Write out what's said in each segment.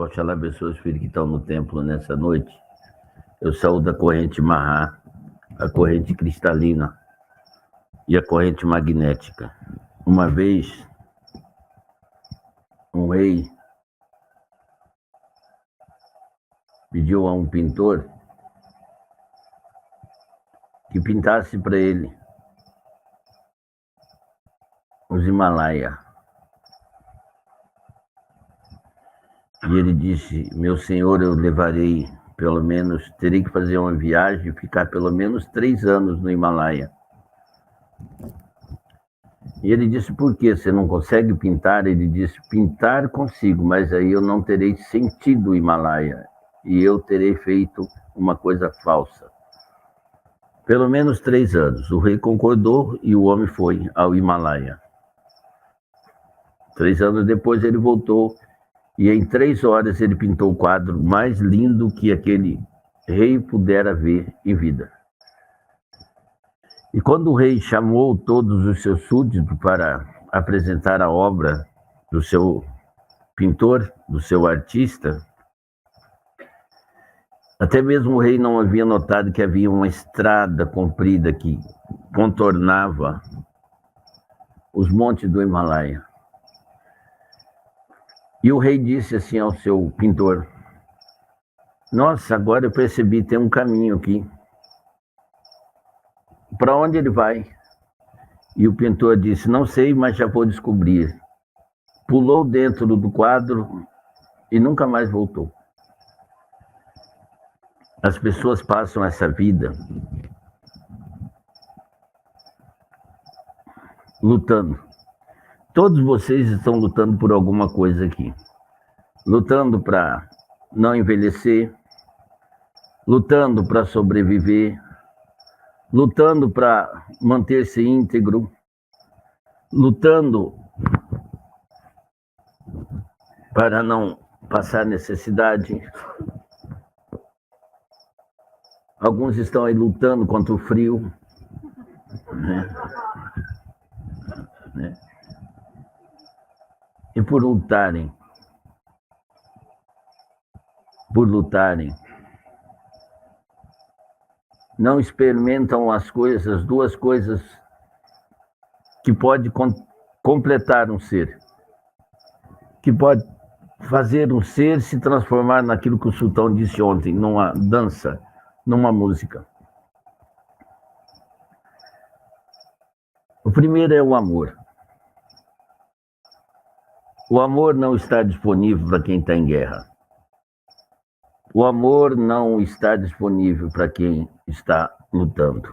Oxalá abençoe os filhos que estão no templo nessa noite. Eu saúdo a corrente Mahá, a corrente cristalina e a corrente magnética. Uma vez, um rei pediu a um pintor que pintasse para ele os Himalaia. E ele disse: meu senhor, eu levarei pelo menos, terei que fazer uma viagem e ficar pelo menos 3 anos no Himalaia. E ele disse: por que você não consegue pintar? Ele disse: pintar consigo, mas aí eu não terei sentido o Himalaia e eu terei feito uma coisa falsa. Pelo menos 3 anos. O rei concordou e o homem foi ao Himalaia. 3 anos depois ele voltou e em 3 horas ele pintou o quadro mais lindo que aquele rei pudera ver em vida. E quando o rei chamou todos os seus súditos para apresentar a obra do seu pintor, do seu artista, até mesmo o rei não havia notado que havia uma estrada comprida que contornava os montes do Himalaia. E o rei disse assim ao seu pintor: nossa, agora eu percebi, tem um caminho aqui. Para onde ele vai? E o pintor disse: não sei, mas já vou descobrir. Pulou dentro do quadro e nunca mais voltou. As pessoas passam essa vida lutando. Todos vocês estão lutando por alguma coisa aqui. Lutando para não envelhecer, lutando para sobreviver, lutando para manter-se íntegro, lutando para não passar necessidade. Alguns estão aí lutando contra o frio, né? E por lutarem, não experimentam as coisas, 2 coisas que pode completar um ser, que pode fazer um ser se transformar naquilo que o sultão disse ontem, numa dança, numa música. O primeiro é o amor. O amor não está disponível para quem está em guerra. O amor não está disponível para quem está lutando.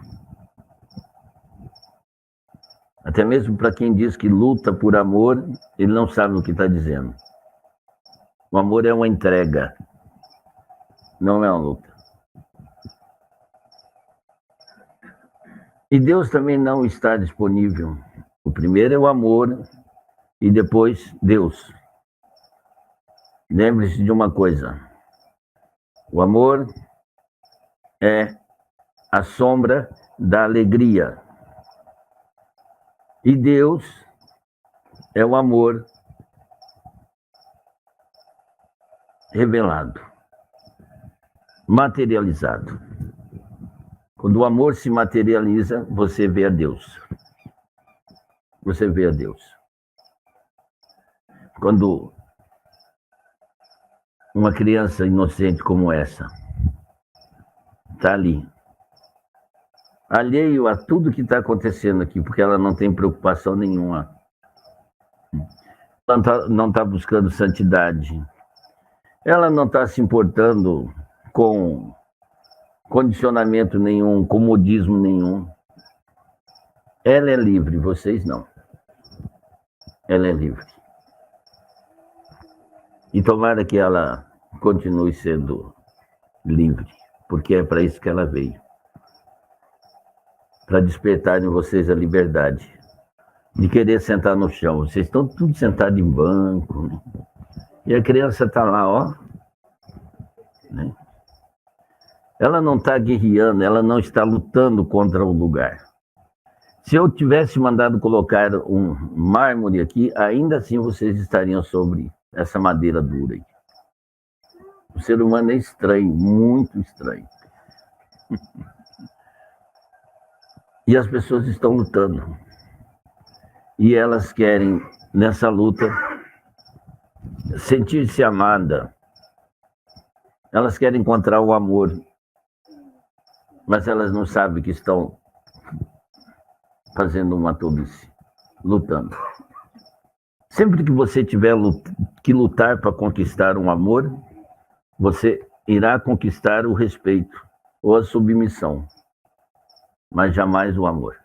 Até mesmo para quem diz que luta por amor, ele não sabe o que está dizendo. O amor é uma entrega, não é uma luta. E Deus também não está disponível. O primeiro é o amor e depois Deus. Lembre-se de uma coisa: o amor é a sombra da alegria. E Deus é o amor revelado, materializado. Quando o amor se materializa, você vê a Deus. Você vê a Deus. Quando uma criança inocente como essa está ali, alheio a tudo que está acontecendo aqui, porque ela não tem preocupação nenhuma. Ela não está buscando santidade. Ela não está se importando com condicionamento nenhum, comodismo nenhum. Ela é livre, vocês não. Ela é livre. E tomara que ela continue sendo livre, porque é para isso que ela veio. Para despertar em vocês a liberdade de querer sentar no chão. Vocês estão tudo sentados em banco, né? E a criança está lá, ó, né? Ela não está guerreando, ela não está lutando contra o lugar. Se eu tivesse mandado colocar um mármore aqui, ainda assim vocês estariam sobre essa madeira dura aí. O ser humano é estranho, muito estranho. E as pessoas estão lutando. E elas querem, nessa luta, sentir-se amada. Elas querem encontrar o amor. Mas elas não sabem que estão fazendo uma tolice, lutando. Sempre que você tiver que lutar para conquistar um amor, você irá conquistar o respeito ou a submissão, mas jamais o amor.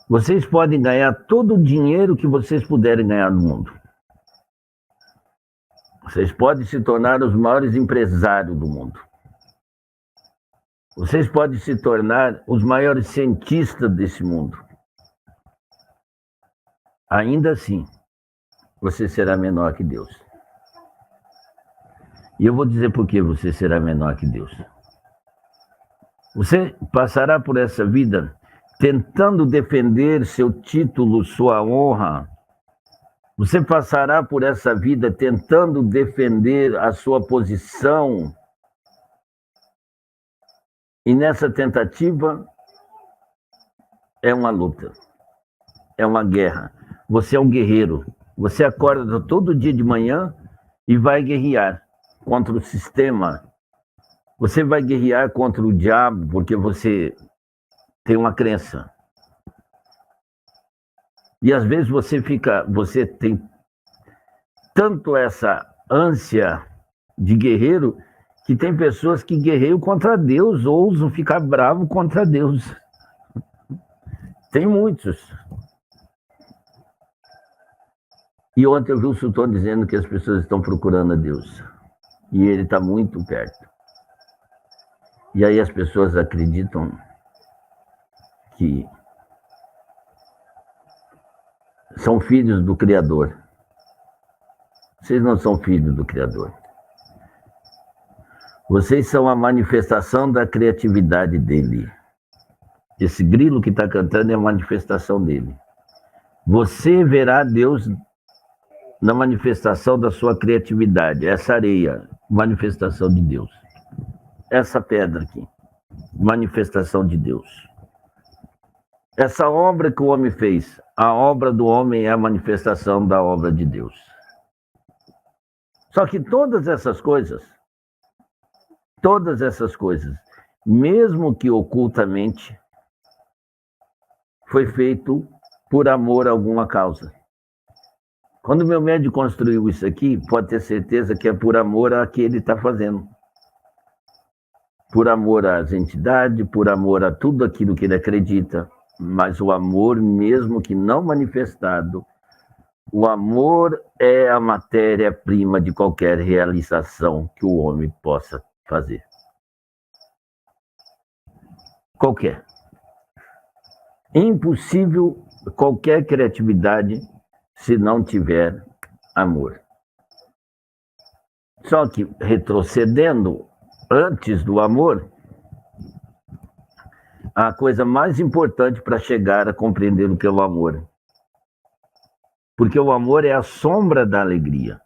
Vocês podem ganhar todo o dinheiro que vocês puderem ganhar no mundo. Vocês podem se tornar os maiores empresários do mundo. Vocês podem se tornar os maiores cientistas desse mundo. Ainda assim, você será menor que Deus. E eu vou dizer por que você será menor que Deus. Você passará por essa vida tentando defender seu título, sua honra. Você passará por essa vida tentando defender a sua posição. E nessa tentativa é uma luta, é uma guerra. Você é um guerreiro. Você acorda todo dia de manhã e vai guerrear contra o sistema. Você vai guerrear contra o diabo porque você tem uma crença. E às vezes você tem tanto essa ânsia de guerreiro que tem pessoas que guerreiam contra Deus, ousam ficar bravos contra Deus. Tem muitos. E ontem eu vi o Sultão dizendo que as pessoas estão procurando a Deus. E ele está muito perto. E aí as pessoas acreditam que são filhos do Criador. Vocês não são filhos do Criador. Vocês são a manifestação da criatividade dele. Esse grilo que está cantando é a manifestação dele. Você verá Deus na manifestação da sua criatividade. Essa areia, manifestação de Deus. Essa pedra aqui, manifestação de Deus. Essa obra que o homem fez, a obra do homem é a manifestação da obra de Deus. Só que todas essas coisas, mesmo que ocultamente, foi feito por amor a alguma causa. Quando meu médico construiu isso aqui, pode ter certeza que é por amor a que ele está fazendo. Por amor às entidades, por amor a tudo aquilo que ele acredita. Mas o amor, mesmo que não manifestado, o amor é a matéria-prima de qualquer realização que o homem possa fazer. Qualquer. Impossível qualquer criatividade se não tiver amor. Só que retrocedendo antes do amor, a coisa mais importante para chegar a compreender o que é o amor. Porque o amor é a sombra da alegria.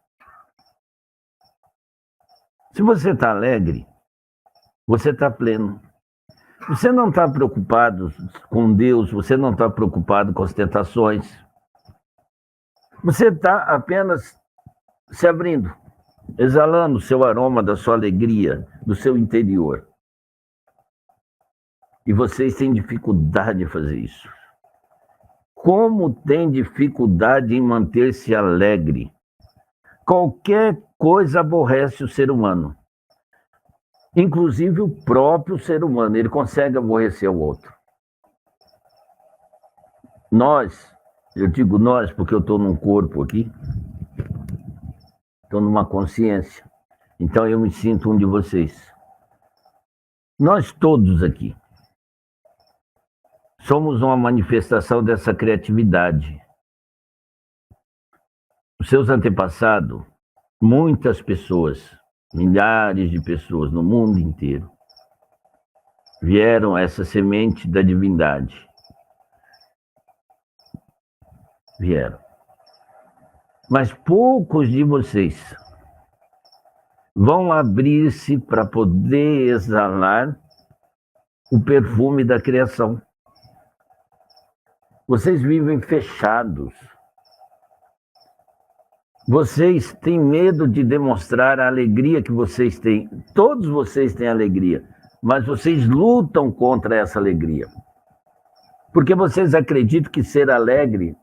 Se você está alegre, você está pleno. Você não está preocupado com Deus, você não está preocupado com as tentações. Você está apenas se abrindo, exalando o seu aroma da sua alegria, do seu interior. E vocês têm dificuldade de fazer isso. Como tem dificuldade em manter-se alegre? Qualquer coisa aborrece o ser humano. Inclusive o próprio ser humano, ele consegue aborrecer o outro. Nós, eu digo nós porque eu estou num corpo aqui, estou numa consciência, então eu me sinto um de vocês. Nós todos aqui somos uma manifestação dessa criatividade. Os seus antepassados, muitas pessoas, milhares de pessoas no mundo inteiro, vieram essa semente da divindade. Vieram. Mas poucos de vocês vão abrir-se para poder exalar o perfume da criação. Vocês vivem fechados. Vocês têm medo de demonstrar a alegria que vocês têm. Todos vocês têm alegria, mas vocês lutam contra essa alegria. Porque vocês acreditam que ser alegre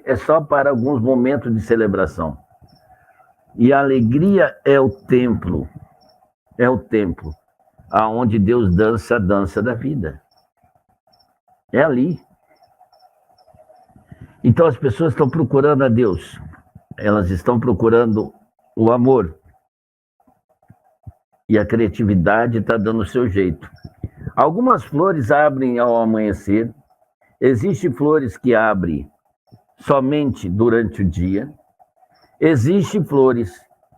é só para alguns momentos de celebração. E a alegria é o templo aonde Deus dança a dança da vida. É ali. Então as pessoas estão procurando a Deus. Elas estão procurando o amor. E a criatividade está dando o seu jeito. Algumas flores abrem ao amanhecer. Existem flores que abrem somente durante o dia. Existem flores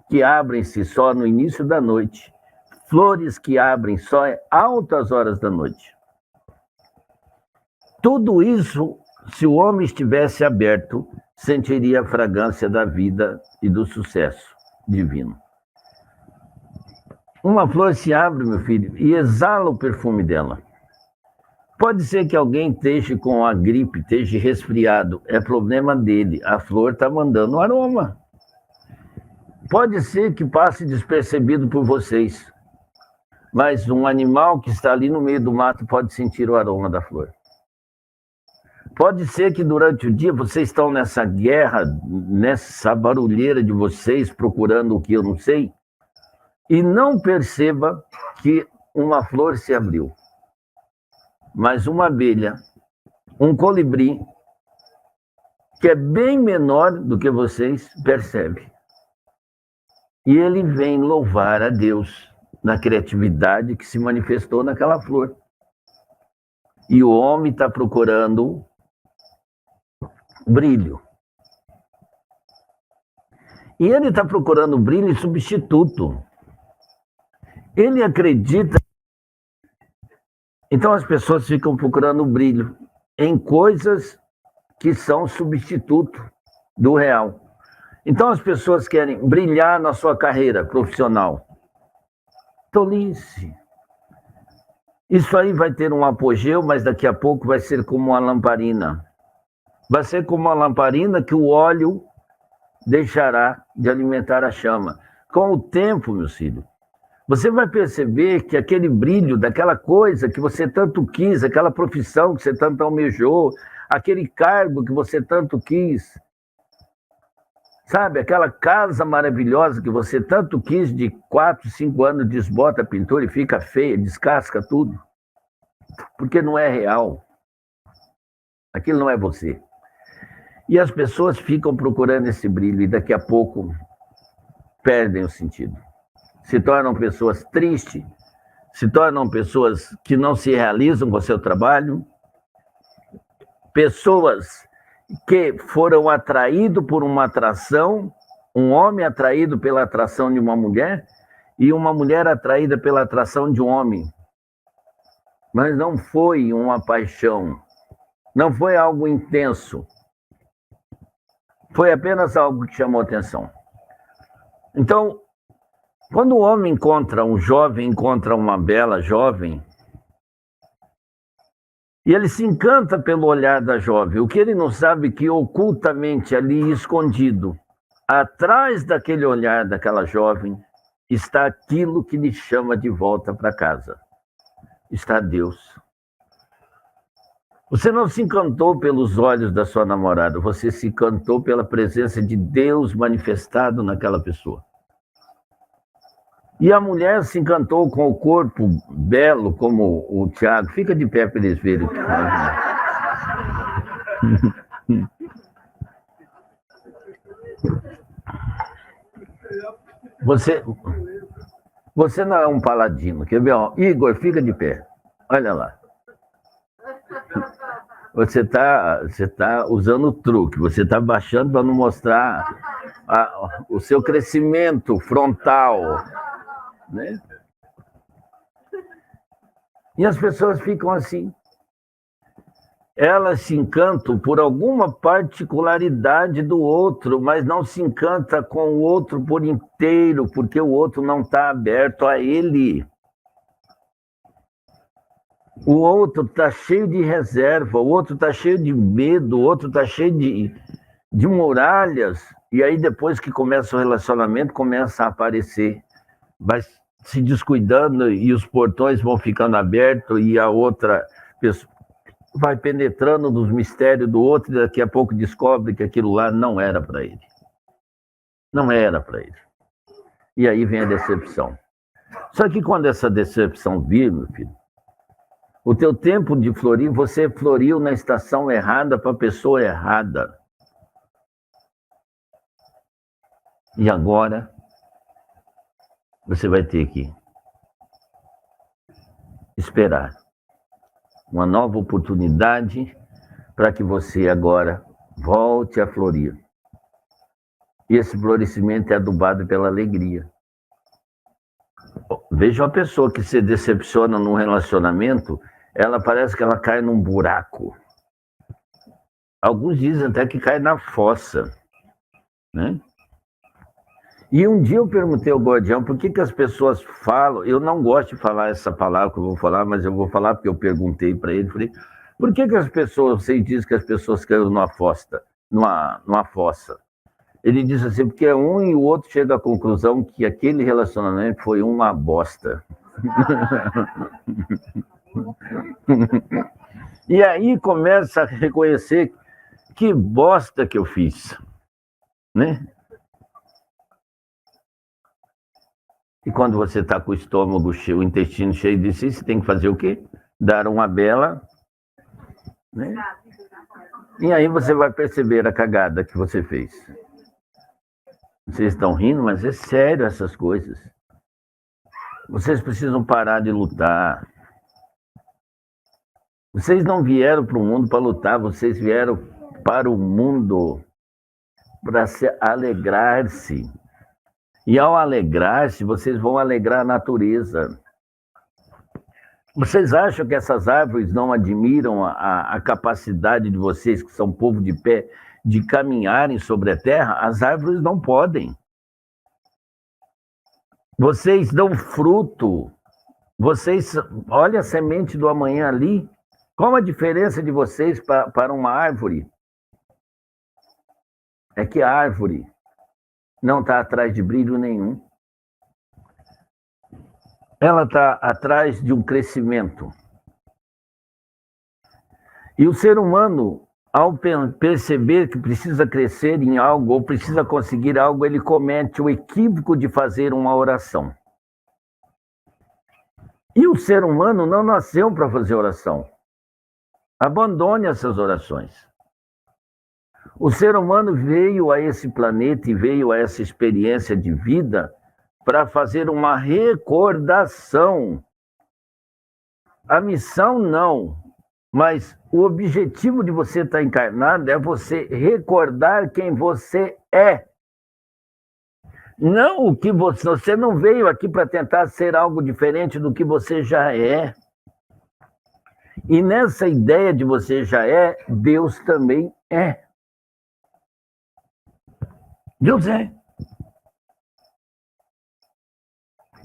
que abrem-se só no início da noite. Flores que abrem só em altas horas da noite. Tudo isso, se o homem estivesse aberto, sentiria a fragrância da vida e do sucesso divino. Uma flor se abre, meu filho, e exala o perfume dela. Pode ser que alguém esteja com a gripe, esteja resfriado, é problema dele. A flor está mandando um aroma. Pode ser que passe despercebido por vocês, mas um animal que está ali no meio do mato pode sentir o aroma da flor. Pode ser que durante o dia vocês estão nessa guerra, nessa barulheira de vocês, procurando o que eu não sei, e não perceba que uma flor se abriu. Mas uma abelha, um colibri, que é bem menor do que vocês, percebe. E ele vem louvar a Deus na criatividade que se manifestou naquela flor. E o homem está procurando brilho. E ele está procurando brilho em substituto. Ele acredita. Então as pessoas ficam procurando brilho em coisas que são substituto do real. Então as pessoas querem brilhar na sua carreira profissional. Tolice. Isso aí vai ter um apogeu, mas daqui a pouco vai ser como uma lamparina. Vai ser como uma lamparina que o óleo deixará de alimentar a chama. Com o tempo, meu filho, você vai perceber que aquele brilho daquela coisa que você tanto quis, aquela profissão que você tanto almejou, aquele cargo que você tanto quis, sabe, aquela casa maravilhosa que você tanto quis, de 4, 5 anos, desbota a pintura e fica feia, descasca tudo, porque não é real. Aquilo não é você. E as pessoas ficam procurando esse brilho e daqui a pouco perdem o sentido. Se tornam pessoas tristes, se tornam pessoas que não se realizam com o seu trabalho, pessoas que foram atraídos por uma atração, um homem atraído pela atração de uma mulher e uma mulher atraída pela atração de um homem. Mas não foi uma paixão, não foi algo intenso. Foi apenas algo que chamou atenção. Então, quando o homem encontra um jovem, encontra uma bela jovem, e ele se encanta pelo olhar da jovem, o que ele não sabe é que ocultamente ali, escondido, atrás daquele olhar daquela jovem, está aquilo que lhe chama de volta para casa. Está Deus. Você não se encantou pelos olhos da sua namorada, você se encantou pela presença de Deus manifestado naquela pessoa. E a mulher se encantou com o corpo belo, como o Tiago. Fica de pé para eles verem o que faz. Você não é um paladino, quer ver? Ó, Igor, fica de pé. Olha lá. Você tá usando o truque, você está baixando para não mostrar o seu crescimento frontal, né? E as pessoas ficam assim. Elas se encantam por alguma particularidade do outro, mas não se encanta com o outro por inteiro, porque o outro não está aberto a ele. O outro está cheio de reserva, o outro está cheio de medo, o outro está cheio de muralhas, e aí depois que começa o relacionamento, começa a aparecer, vai se descuidando e os portões vão ficando abertos e a outra pessoa vai penetrando nos mistérios do outro e daqui a pouco descobre que aquilo lá não era para ele. Não era para ele. E aí vem a decepção. Só que quando essa decepção vir, meu filho, o teu tempo de florir, você floriu na estação errada para a pessoa errada. E agora você vai ter que esperar uma nova oportunidade para que você agora volte a florir. E esse florescimento é adubado pela alegria. Veja uma pessoa que se decepciona num relacionamento, ela parece que ela cai num buraco. Alguns dizem até que cai na fossa, né? E um dia eu perguntei ao guardião por que as pessoas falam, eu não gosto de falar essa palavra que eu vou falar, mas eu vou falar porque eu perguntei para ele, falei, por que as pessoas, vocês dizem que as pessoas caíram numa fossa? Ele disse assim, porque um e o outro chega à conclusão que aquele relacionamento foi uma bosta. E aí começa a reconhecer que bosta que eu fiz, né? E quando você está com o estômago cheio, o intestino cheio de si, você tem que fazer o quê? Dar uma bela, né? E aí você vai perceber a cagada que você fez. Vocês estão rindo, mas é sério essas coisas. Vocês precisam parar de lutar. Vocês não vieram para o mundo para lutar, vocês vieram para o mundo para se alegrar-se. E ao alegrar-se, vocês vão alegrar a natureza. Vocês acham que essas árvores não admiram a capacidade de vocês, que são povo de pé, de caminharem sobre a terra? As árvores não podem. Vocês dão fruto. Vocês, olha a semente do amanhã ali. Qual a diferença de vocês para uma árvore? É que a árvore não está atrás de brilho nenhum. Ela está atrás de um crescimento. E o ser humano, ao perceber que precisa crescer em algo ou precisa conseguir algo, ele comete o equívoco de fazer uma oração. E o ser humano não nasceu para fazer oração. Abandone essas orações. O ser humano veio a esse planeta e veio a essa experiência de vida para fazer uma recordação. A missão não, mas o objetivo de você estar encarnado é você recordar quem você é. Não o que você não veio aqui para tentar ser algo diferente do que você já é. E nessa ideia de você já é, Deus também é. Deus é.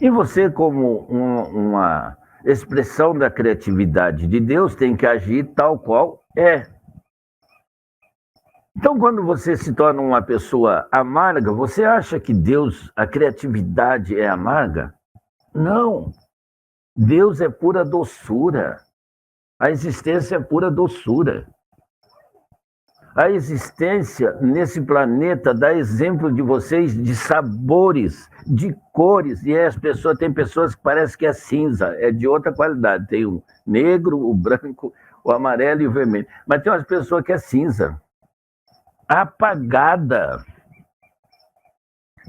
E você, como uma expressão da criatividade de Deus, tem que agir tal qual é. Então, quando você se torna uma pessoa amarga, você acha que Deus, a criatividade é amarga? Não. Deus é pura doçura. A existência é pura doçura. A existência nesse planeta dá exemplo de vocês de sabores, de cores, e as pessoas, tem pessoas que parecem que é cinza, é de outra qualidade. Tem o negro, o branco, o amarelo e o vermelho. Mas tem umas pessoas que é cinza, apagada.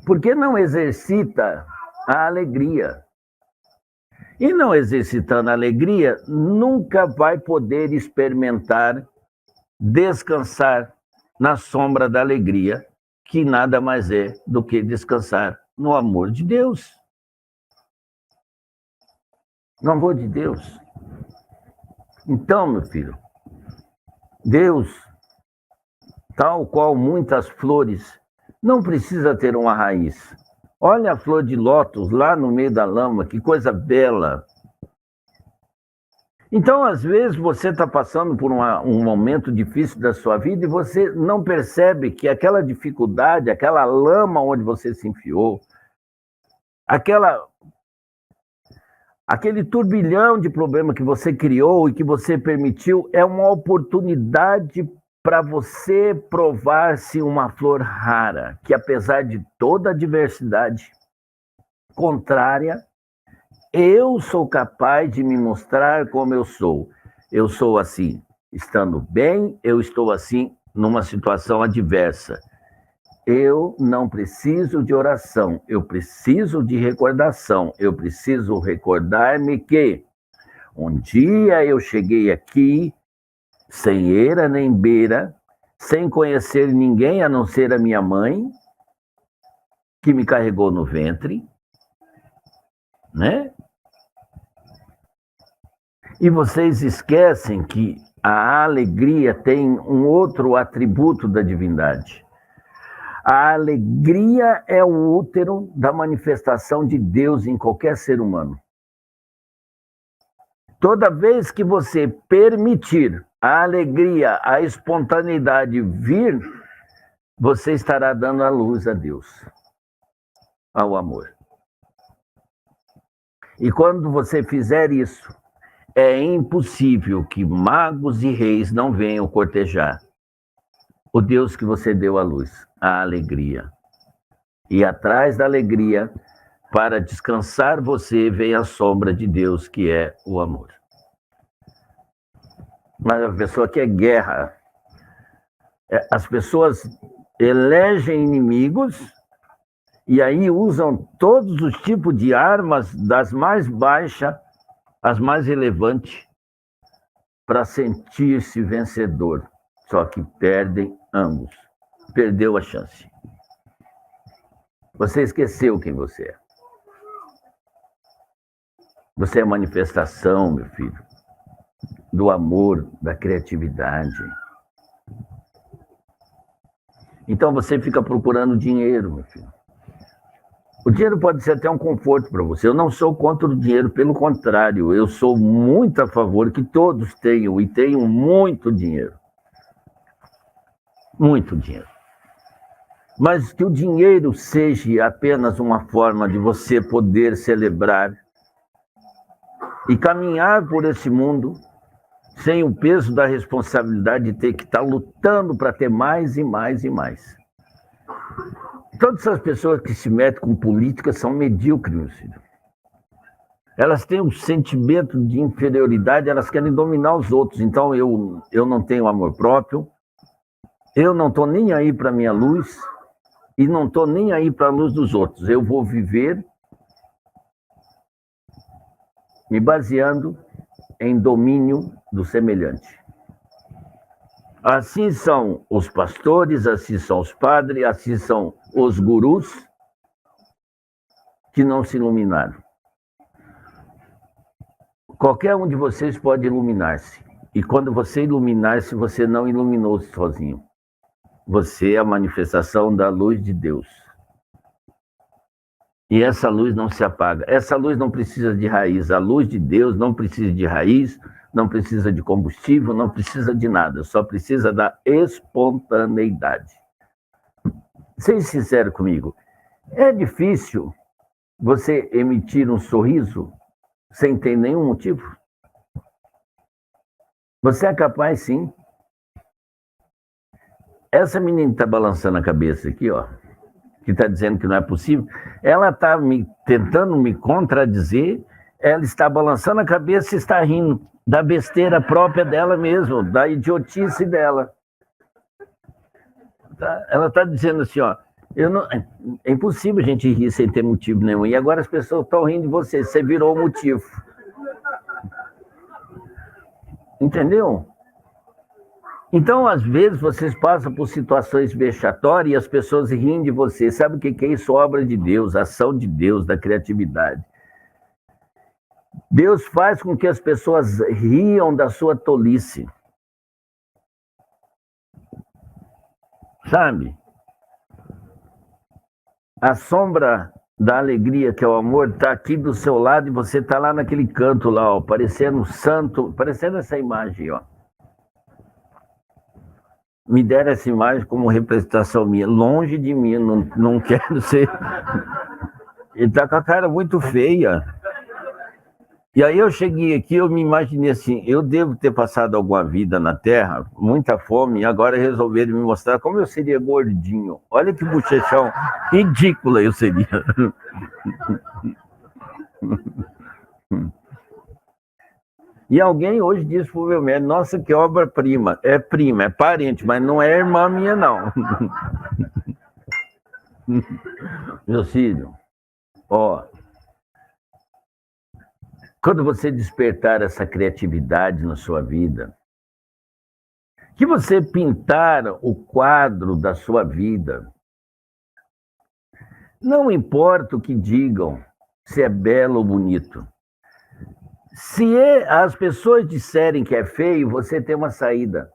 Porque não exercita a alegria. E não exercitando a alegria, nunca vai poder experimentar descansar na sombra da alegria, que nada mais é do que descansar no amor de Deus. No amor de Deus. Então, meu filho, Deus, tal qual muitas flores, não precisa ter uma raiz. Olha a flor de lótus lá no meio da lama, que coisa bela. Então, às vezes, você está passando por um momento difícil da sua vida e você não percebe que aquela dificuldade, aquela lama onde você se enfiou, aquele turbilhão de problema que você criou e que você permitiu, é uma oportunidade para você provar-se uma flor rara, que apesar de toda a adversidade contrária, eu sou capaz de me mostrar como eu sou. Eu sou assim, estando bem, eu estou assim numa situação adversa. Eu não preciso de oração, eu preciso de recordação. Eu preciso recordar-me que um dia eu cheguei aqui, sem eira nem beira, sem conhecer ninguém a não ser a minha mãe, que me carregou no ventre, né? E vocês esquecem que a alegria tem um outro atributo da divindade. A alegria é o útero da manifestação de Deus em qualquer ser humano. Toda vez que você permitir a alegria, a espontaneidade vir, você estará dando a luz a Deus, ao amor. E quando você fizer isso, é impossível que magos e reis não venham cortejar o Deus que você deu à luz, a alegria. E atrás da alegria, para descansar você, vem a sombra de Deus, que é o amor. Mas a pessoa quer guerra. As pessoas elegem inimigos e aí usam todos os tipos de armas, das mais baixas às mais relevantes, para sentir-se vencedor. Só que perdem ambos. Perdeu a chance. Você esqueceu quem você é. Você é a manifestação, meu filho, do amor, da criatividade. Então você fica procurando dinheiro, meu filho. O dinheiro pode ser até um conforto para você. Eu não sou contra o dinheiro, pelo contrário, eu sou muito a favor que todos tenham, e tenham muito dinheiro. Muito dinheiro. Mas que o dinheiro seja apenas uma forma de você poder celebrar e caminhar por esse mundo sem o peso da responsabilidade de ter que estar lutando para ter mais e mais e mais. Todas essas pessoas que se metem com política são medíocres, meu filho. Elas têm um sentimento de inferioridade, elas querem dominar os outros. Então eu não tenho amor próprio, eu não estou nem aí para a minha luz e não estou nem aí para a luz dos outros. Eu vou viver me baseando em domínio do semelhante. Assim são os pastores, assim são os padres, assim são os gurus que não se iluminaram. Qualquer um de vocês pode iluminar-se. E quando você iluminar-se, você não iluminou-se sozinho. Você é a manifestação da luz de Deus. E essa luz não se apaga. Essa luz não precisa de raiz. A luz de Deus não precisa de raiz, não precisa de combustível, não precisa de nada. Só precisa da espontaneidade. Seja sincero comigo. É difícil você emitir um sorriso sem ter nenhum motivo? Você é capaz, sim. Essa menina que está balançando a cabeça aqui, ó, que está dizendo que não é possível, ela está tentando me contradizer, ela está balançando a cabeça e está rindo da besteira própria dela mesmo, da idiotice dela. Ela está dizendo assim, ó, é impossível a gente rir sem ter motivo nenhum, e agora as pessoas estão rindo de você, você virou o motivo. Entendeu? Então, às vezes, vocês passam por situações vexatórias e as pessoas riem de você. Sabe o que é isso? Obra de Deus, ação de Deus, da criatividade. Deus faz com que as pessoas riam da sua tolice. sabe? A sombra da alegria, que é o amor, está aqui do seu lado e você está lá naquele canto lá, ó, parecendo um santo, parecendo essa imagem, ó. Me deram essa imagem como representação minha, longe de mim, não quero ser. Ele tá com a cara muito feia. E aí eu cheguei aqui, eu me imaginei assim, eu devo ter passado alguma vida na Terra, muita fome, e agora resolveram me mostrar como eu seria gordinho. Olha que bochechão ridícula eu seria. E alguém hoje disse pro meu médico, nossa, que obra-prima. É prima, é parente, mas não é irmã minha, não. Meu filho, ó, quando você despertar essa criatividade na sua vida, que você pintar o quadro da sua vida, não importa o que digam, se é belo ou bonito. Se as pessoas disserem que é feio, você tem uma saída.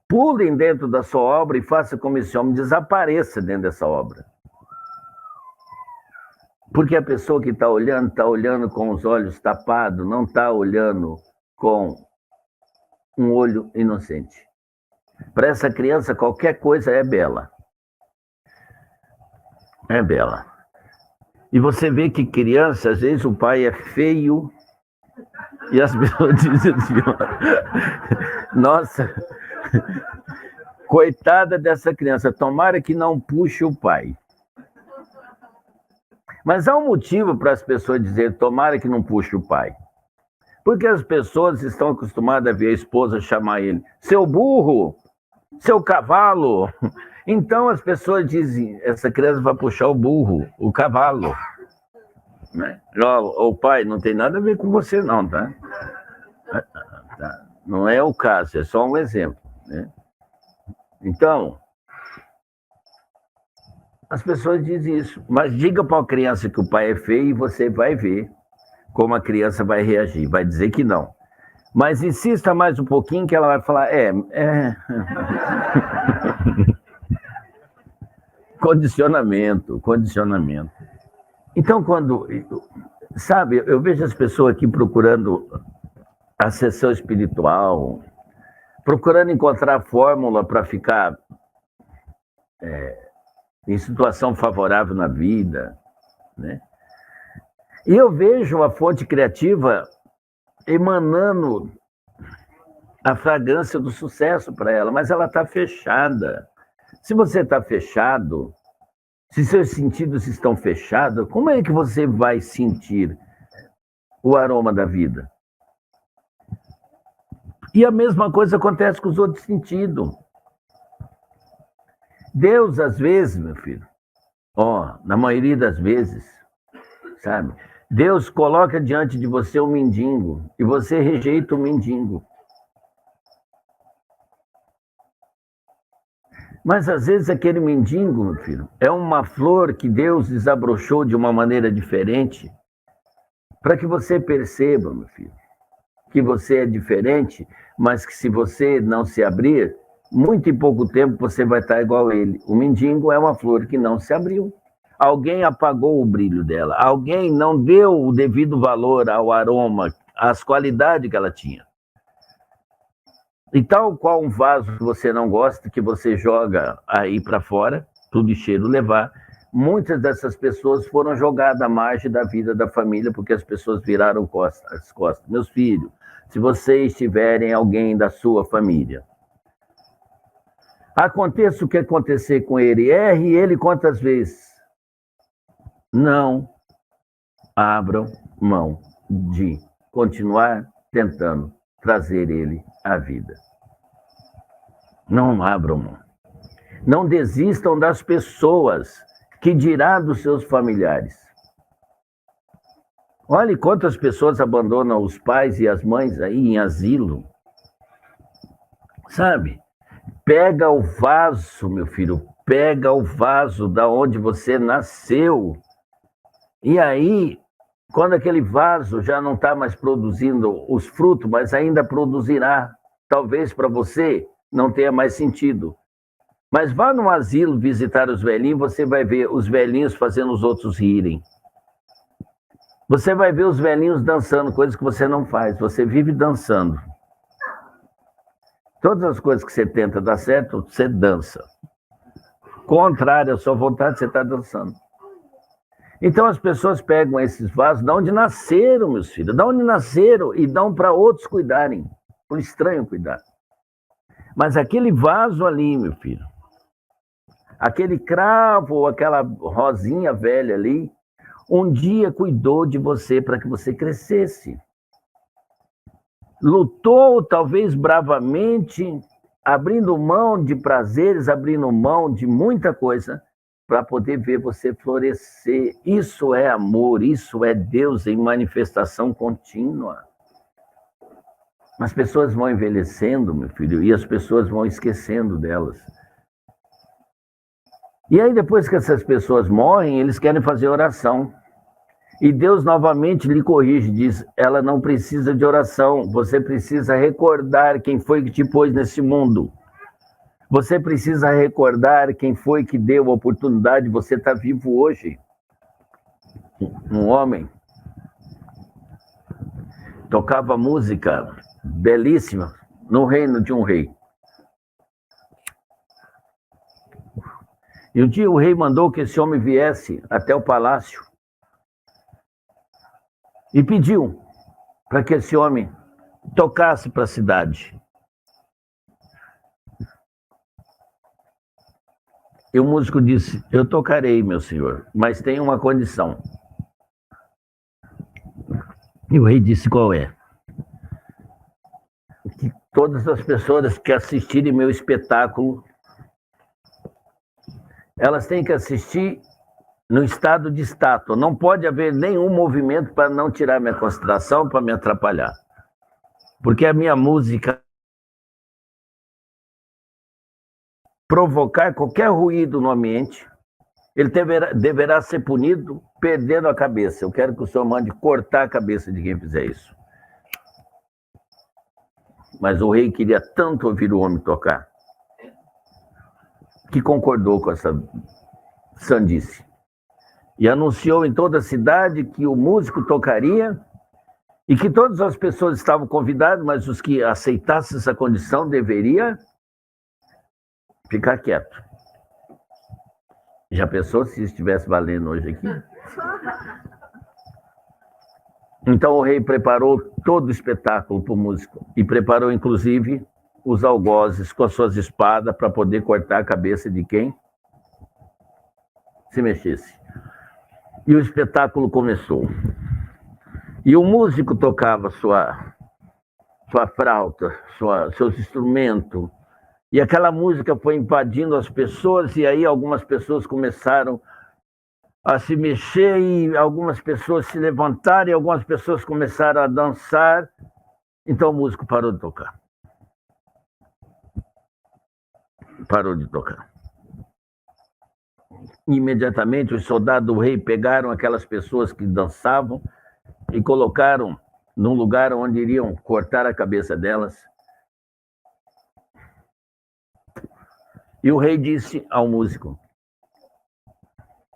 Pulem dentro da sua obra e faça como esse homem, desapareça dentro dessa obra. Porque a pessoa que está olhando com os olhos tapados, não está olhando com um olho inocente. Para essa criança, qualquer coisa é bela. É bela. E você vê que criança, às vezes o pai é feio, e as pessoas dizem assim, nossa, coitada dessa criança, tomara que não puxe o pai. Mas há um motivo para as pessoas dizerem, tomara que não puxe o pai. Porque as pessoas estão acostumadas a ver a esposa chamar ele, seu burro, seu cavalo. Então as pessoas dizem, essa criança vai puxar o burro, o cavalo. Né? O pai, não tem nada a ver com você não, tá? Não é o caso, é só um exemplo. Né? Então, as pessoas dizem isso, mas diga para a criança que o pai é feio e você vai ver como a criança vai reagir, vai dizer que não. Mas insista mais um pouquinho que ela vai falar, Condicionamento. Então, sabe, eu vejo as pessoas aqui procurando a sessão espiritual, procurando encontrar fórmula para ficar em situação favorável na vida, né? E eu vejo a fonte criativa emanando a fragrância do sucesso para ela, mas ela está fechada. Se você está fechado, se seus sentidos estão fechados, como é que você vai sentir o aroma da vida? E a mesma coisa acontece com os outros sentidos. Deus, às vezes, meu filho, na maioria das vezes, sabe? Deus coloca diante de você um mendigo e você rejeita o mendigo. Mas às vezes aquele mendigo, meu filho, é uma flor que Deus desabrochou de uma maneira diferente para que você perceba, meu filho, que você é diferente, mas que se você não se abrir, muito em pouco tempo você vai estar igual a ele. O mendigo é uma flor que não se abriu. Alguém apagou o brilho dela, alguém não deu o devido valor ao aroma, às qualidades que ela tinha. E tal qual um vaso que você não gosta, que você joga aí para fora, tudo de cheiro levar, muitas dessas pessoas foram jogadas à margem da vida da família, porque as pessoas viraram as costas. Meus filhos, se vocês tiverem alguém da sua família, aconteça o que acontecer com ele, erre ele quantas vezes, não abram mão de continuar tentando trazer ele à vida. Não abram mão. Não desistam das pessoas, que dirá dos seus familiares. Olhe quantas pessoas abandonam os pais e as mães aí em asilo. Sabe? Pega o vaso, meu filho, pega o vaso da onde você nasceu. E aí, quando aquele vaso já não está mais produzindo os frutos, mas ainda produzirá, talvez para você não tenha mais sentido. Mas vá no asilo visitar os velhinhos, você vai ver os velhinhos fazendo os outros rirem. Você vai ver os velhinhos dançando, coisas que você não faz. Você vive dançando. Todas as coisas que você tenta dar certo, você dança. Contrário à sua vontade, você está dançando. Então as pessoas pegam esses vasos, de onde nasceram, meus filhos, de onde nasceram, e dão para outros cuidarem, para o estranho cuidar. Mas aquele vaso ali, meu filho, aquele cravo ou aquela rosinha velha ali, um dia cuidou de você para que você crescesse. Lutou, talvez bravamente, abrindo mão de prazeres, abrindo mão de muita coisa, para poder ver você florescer. Isso é amor, isso é Deus em manifestação contínua. As pessoas vão envelhecendo, meu filho, e as pessoas vão esquecendo delas. E aí, depois que essas pessoas morrem, eles querem fazer oração. E Deus novamente lhe corrige, diz, ela não precisa de oração, você precisa recordar quem foi que te pôs nesse mundo. Você precisa recordar quem foi que deu a oportunidade de você estar vivo hoje. Um homem tocava música belíssima no reino de um rei. E um dia o rei mandou que esse homem viesse até o palácio e pediu para que esse homem tocasse para a cidade. E o músico disse, eu tocarei, meu senhor, mas tem uma condição. E o rei disse, qual é? Que todas as pessoas que assistirem meu espetáculo, elas têm que assistir no estado de estátua. Não pode haver nenhum movimento para não tirar minha concentração, para me atrapalhar. Porque a minha música provocar qualquer ruído no ambiente, ele deverá ser punido perdendo a cabeça. Eu quero que o senhor mande cortar a cabeça de quem fizer isso. Mas o rei queria tanto ouvir o homem tocar, que concordou com essa sandice. E anunciou em toda a cidade que o músico tocaria e que todas as pessoas estavam convidadas, mas os que aceitassem essa condição deveriam ficar quieto. Já pensou se estivesse valendo hoje aqui? Então o rei preparou todo o espetáculo para o músico e preparou inclusive os algozes com as suas espadas para poder cortar a cabeça de quem se mexesse. E o espetáculo começou. E o músico tocava sua flauta, seus instrumentos. E aquela música foi invadindo as pessoas, e aí algumas pessoas começaram a se mexer, e algumas pessoas se levantaram, e algumas pessoas começaram a dançar. Então o músico parou de tocar. Parou de tocar. Imediatamente os soldados do rei pegaram aquelas pessoas que dançavam e colocaram num lugar onde iriam cortar a cabeça delas. E o rei disse ao músico,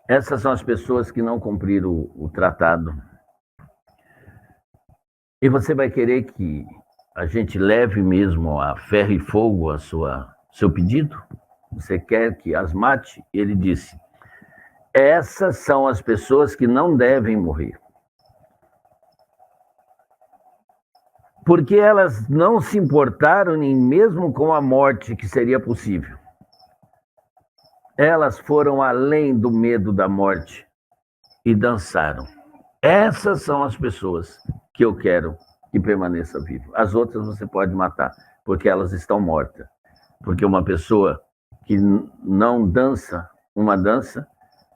essas são as pessoas que não cumpriram o tratado. E você vai querer que a gente leve mesmo a ferro e fogo a seu pedido? Você quer que as mate? Ele disse, essas são as pessoas que não devem morrer. Porque elas não se importaram nem mesmo com a morte que seria possível. Elas foram além do medo da morte e dançaram. Essas são as pessoas que eu quero que permaneçam vivas. As outras você pode matar, porque elas estão mortas. Porque uma pessoa que não dança uma dança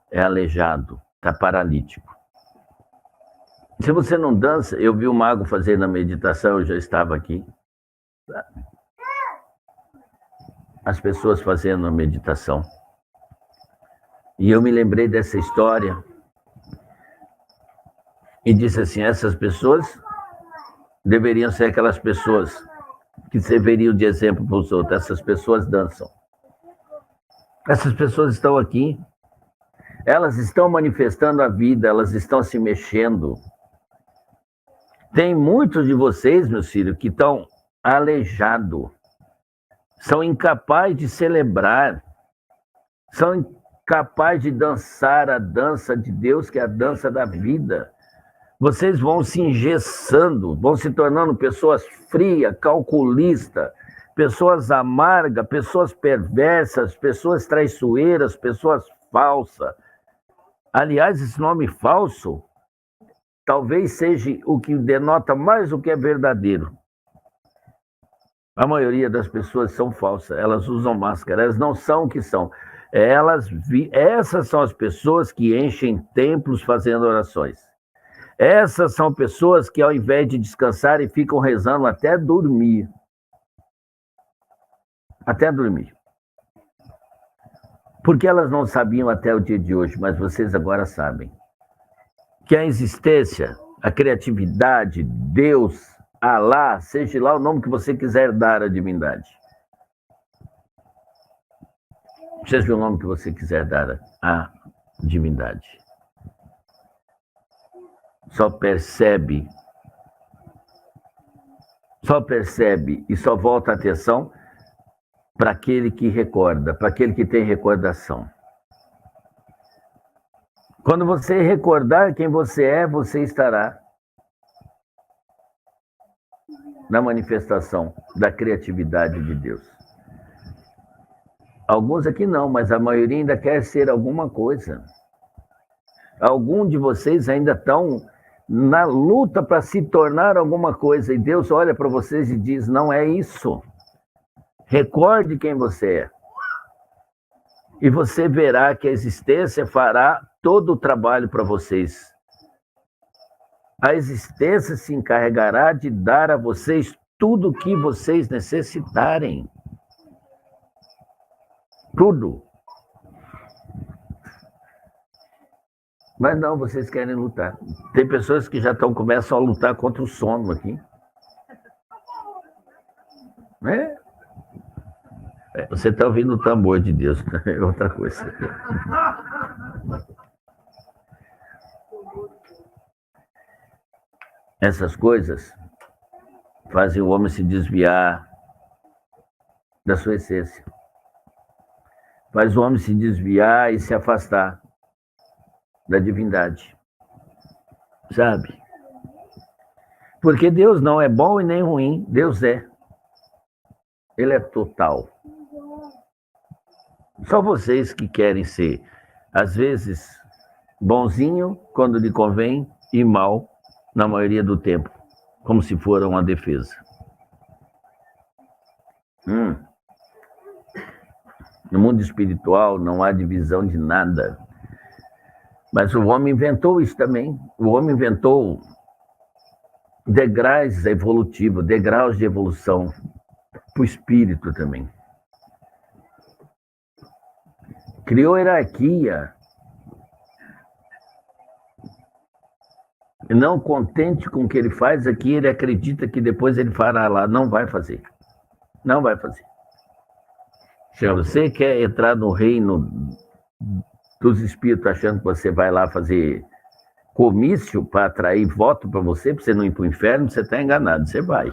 é aleijado, está paralítico. Se você não dança, eu vi o mago fazer na meditação, eu já estava aqui. As pessoas fazendo a meditação. E eu me lembrei dessa história e disse assim, essas pessoas deveriam ser aquelas pessoas que serviriam de exemplo para os outros. Essas pessoas dançam. Essas pessoas estão aqui, elas estão manifestando a vida, elas estão se mexendo. Tem muitos de vocês, meus filhos, que estão aleijados, são incapazes de celebrar, são incapazes de dançar a dança de Deus, que é a dança da vida. Vocês vão se engessando, vão se tornando pessoas frias, calculistas, pessoas amargas, pessoas perversas, pessoas traiçoeiras, pessoas falsas. Aliás, esse nome falso talvez seja o que denota mais o que é verdadeiro. A maioria das pessoas são falsas, elas usam máscara, elas não são o que são. Essas são as pessoas que enchem templos fazendo orações. Essas são pessoas que, ao invés de descansar, ficam rezando até dormir. Até dormir. Porque elas não sabiam até o dia de hoje, mas vocês agora sabem. Que a existência, a criatividade, Deus, Alá, seja lá o nome que você quiser dar à divindade. Seja o nome que você quiser dar à divindade. Só percebe e só volta a atenção para aquele que recorda, para aquele que tem recordação. Quando você recordar quem você é, você estará na manifestação da criatividade de Deus. Alguns aqui não, mas a maioria ainda quer ser alguma coisa. Alguns de vocês ainda estão na luta para se tornar alguma coisa, e Deus olha para vocês e diz, não é isso. Recorde quem você é. E você verá que a existência fará todo o trabalho para vocês. A existência se encarregará de dar a vocês tudo o que vocês necessitarem. Tudo. Mas não, vocês querem lutar. Tem pessoas que já começam a lutar contra o sono aqui. Você está ouvindo o tambor de Deus, é outra coisa. Essas coisas fazem o homem se desviar da sua essência. Faz o homem se desviar e se afastar da divindade. Sabe? Porque Deus não é bom e nem ruim, Deus é. Ele é total. Só vocês que querem ser, às vezes, bonzinho quando lhe convém e mal na maioria do tempo, como se for uma defesa. No mundo espiritual não há divisão de nada. Mas o homem inventou isso também. O homem inventou degraus evolutivos, degraus de evolução para o espírito também. Criou hierarquia. Não contente com o que ele faz aqui, ele acredita que depois ele fará lá. Não vai fazer. Não vai fazer. Se você quer entrar no reino dos espíritos achando que você vai lá fazer comício para atrair voto para você não ir para o inferno, você está enganado. Você vai.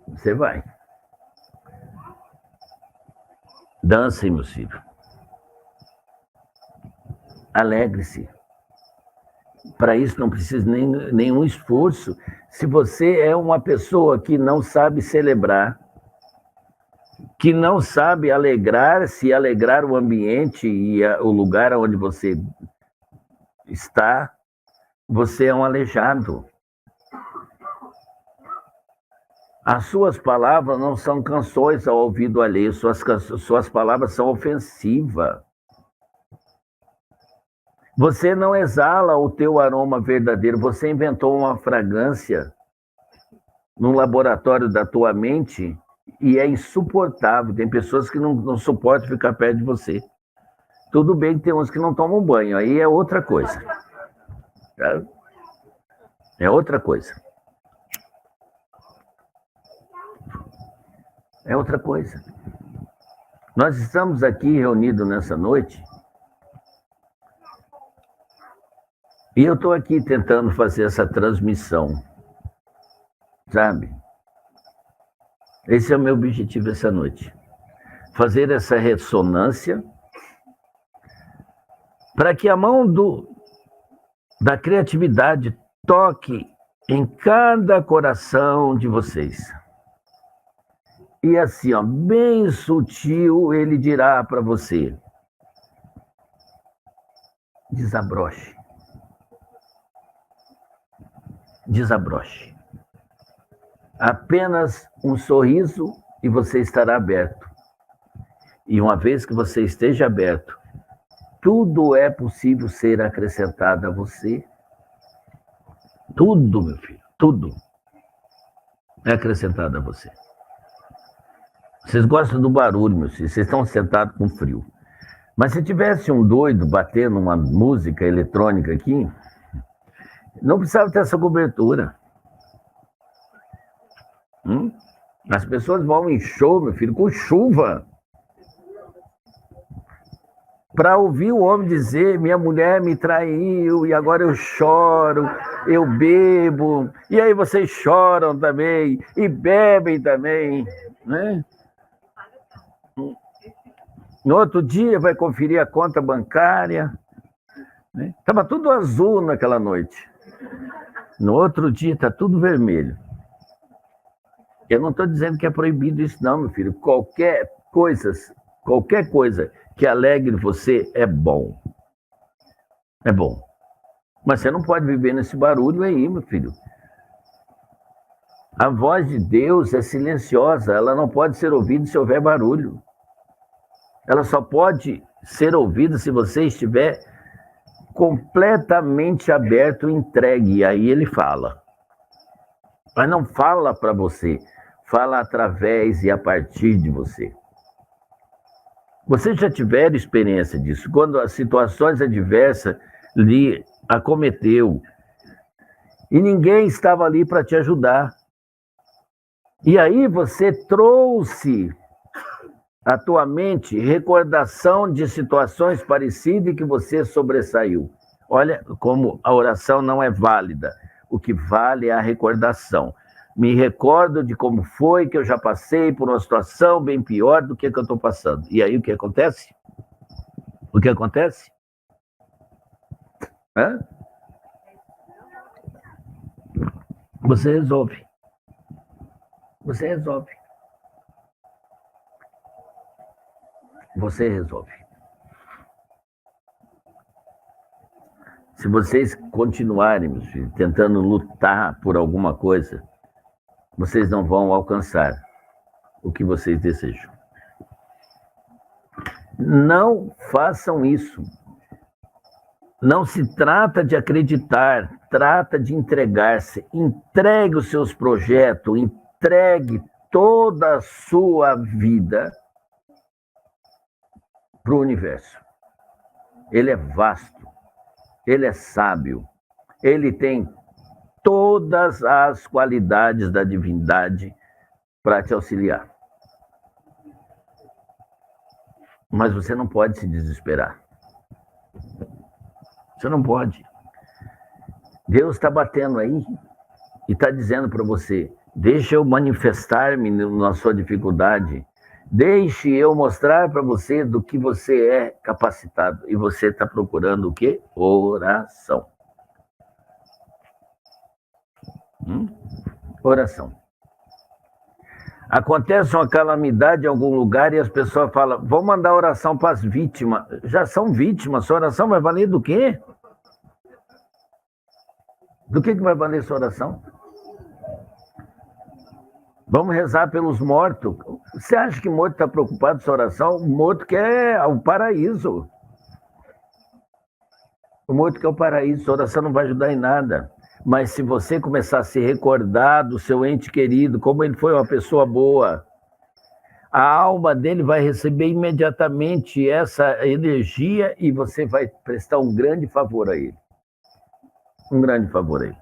Você vai. Dancem, meus filhos. Alegre-se. Para isso não precisa nenhum esforço. Se você é uma pessoa que não sabe celebrar, que não sabe alegrar-se, alegrar o ambiente e o lugar onde você está, você é um aleijado. As suas palavras não são canções ao ouvido alheio, suas palavras são ofensivas. Você não exala o teu aroma verdadeiro, você inventou uma fragrância no laboratório da tua mente e é insuportável. Tem pessoas que não suportam ficar perto de você. Tudo bem que tem uns que não tomam banho, aí é outra coisa. É outra coisa. É outra coisa. Nós estamos aqui reunidos nessa noite e eu estou aqui tentando fazer essa transmissão, sabe? Esse é o meu objetivo essa noite. Fazer essa ressonância para que a mão da criatividade toque em cada coração de vocês. E assim, ó, bem sutil, ele dirá para você: desabroche. Desabroche. Apenas um sorriso e você estará aberto. E uma vez que você esteja aberto, tudo é possível ser acrescentado a você. Tudo, meu filho, tudo é acrescentado a você. Vocês gostam do barulho, meus filhos, vocês estão sentados com frio. Mas se tivesse um doido batendo uma música eletrônica aqui, não precisava ter essa cobertura. As pessoas vão em show, meu filho, com chuva, para ouvir o homem dizer: minha mulher me traiu e agora eu choro, eu bebo, e aí vocês choram também e bebem também, né? No outro dia vai conferir a conta bancária, né? Estava tudo azul naquela noite. No outro dia está tudo vermelho. Eu não estou dizendo que é proibido isso não, meu filho. Qualquer coisa que alegre você é bom. É bom. Mas você não pode viver nesse barulho aí, meu filho. A voz de Deus é silenciosa, ela não pode ser ouvida se houver barulho. Ela só pode ser ouvida se você estiver completamente aberto e entregue. E aí ele fala. Mas não fala para você, fala através e a partir de você. Vocês já tiveram experiência disso? Quando as situações adversas lhe acometeu e ninguém estava ali para te ajudar. E aí você trouxe à tua mente recordação de situações parecidas e que você sobressaiu. Olha como a oração não é válida. O que vale é a recordação. Me recordo de como foi que eu já passei por uma situação bem pior do que eu estou passando. E aí o que acontece? O que acontece? Você resolve. Você resolve. Você resolve. Se vocês continuarem, meus filhos, tentando lutar por alguma coisa, vocês não vão alcançar o que vocês desejam. Não façam isso. Não se trata de acreditar, trata de entregar-se. Entregue os seus projetos, entregue toda a sua vida para o universo. Ele é vasto, ele é sábio, ele tem todas as qualidades da divindade para te auxiliar. Mas você não pode se desesperar. Você não pode. Deus está batendo aí e está dizendo para você: deixa eu manifestar-me na sua dificuldade. Deixe eu mostrar para você do que você é capacitado. E você está procurando o quê? Oração. Oração. Acontece uma calamidade em algum lugar e as pessoas falam: vão mandar oração para as vítimas. Já são vítimas, sua oração vai valer do quê? Do que vai valer sua oração? Vamos rezar pelos mortos. Você acha que o morto está preocupado com sua oração? O morto quer o paraíso. O morto quer o paraíso, sua oração não vai ajudar em nada. Mas se você começar a se recordar do seu ente querido, como ele foi uma pessoa boa, a alma dele vai receber imediatamente essa energia e você vai prestar um grande favor a ele. Um grande favor a ele.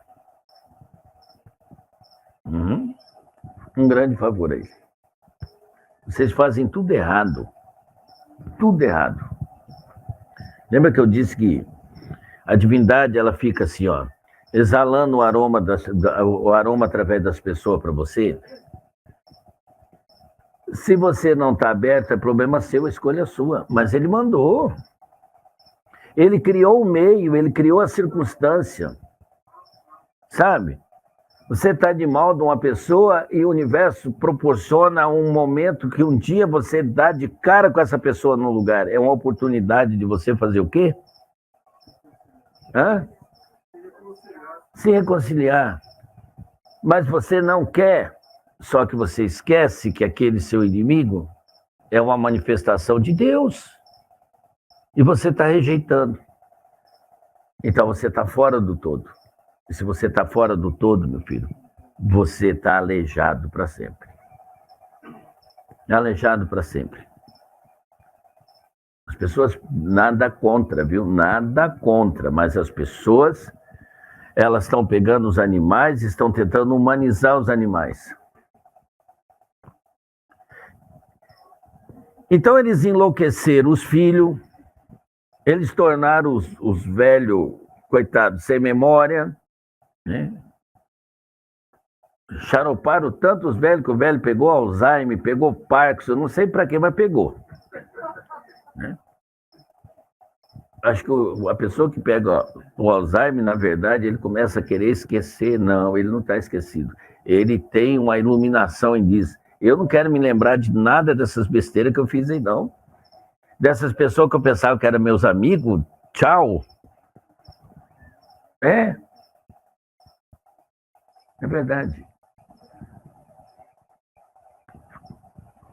Um grande favor a ele. Vocês fazem tudo errado. Tudo errado. Lembra que eu disse que a divindade, ela fica assim, ó, exalando o aroma através das pessoas para você? Se você não está aberto, é problema seu, a escolha é sua. Mas ele mandou. Ele criou o meio, ele criou a circunstância. Sabe? Você está de mal de uma pessoa e o universo proporciona um momento que um dia você dá de cara com essa pessoa no lugar. É uma oportunidade de você fazer o quê? Hã? Se reconciliar. Mas você não quer, só que você esquece que aquele seu inimigo é uma manifestação de Deus. E você está rejeitando. Então você está fora do todo. E se você está fora do todo, meu filho, você está aleijado para sempre. Aleijado para sempre. As pessoas, nada contra, viu? Nada contra, mas as pessoas, elas estão pegando os animais e estão tentando humanizar os animais. Então eles enlouqueceram os filhos, eles tornaram os velhos, coitados, sem memória, né? Xaroparam tanto os velhos que o velho pegou Alzheimer, pegou Parkinson, não sei para quê, mas pegou. Né? Acho que a pessoa que pega o Alzheimer, na verdade, ele começa a querer esquecer. Não, ele não está esquecido. Ele tem uma iluminação e diz, eu não quero me lembrar de nada dessas besteiras que eu fiz aí, não. Dessas pessoas que eu pensava que eram meus amigos, tchau. É verdade.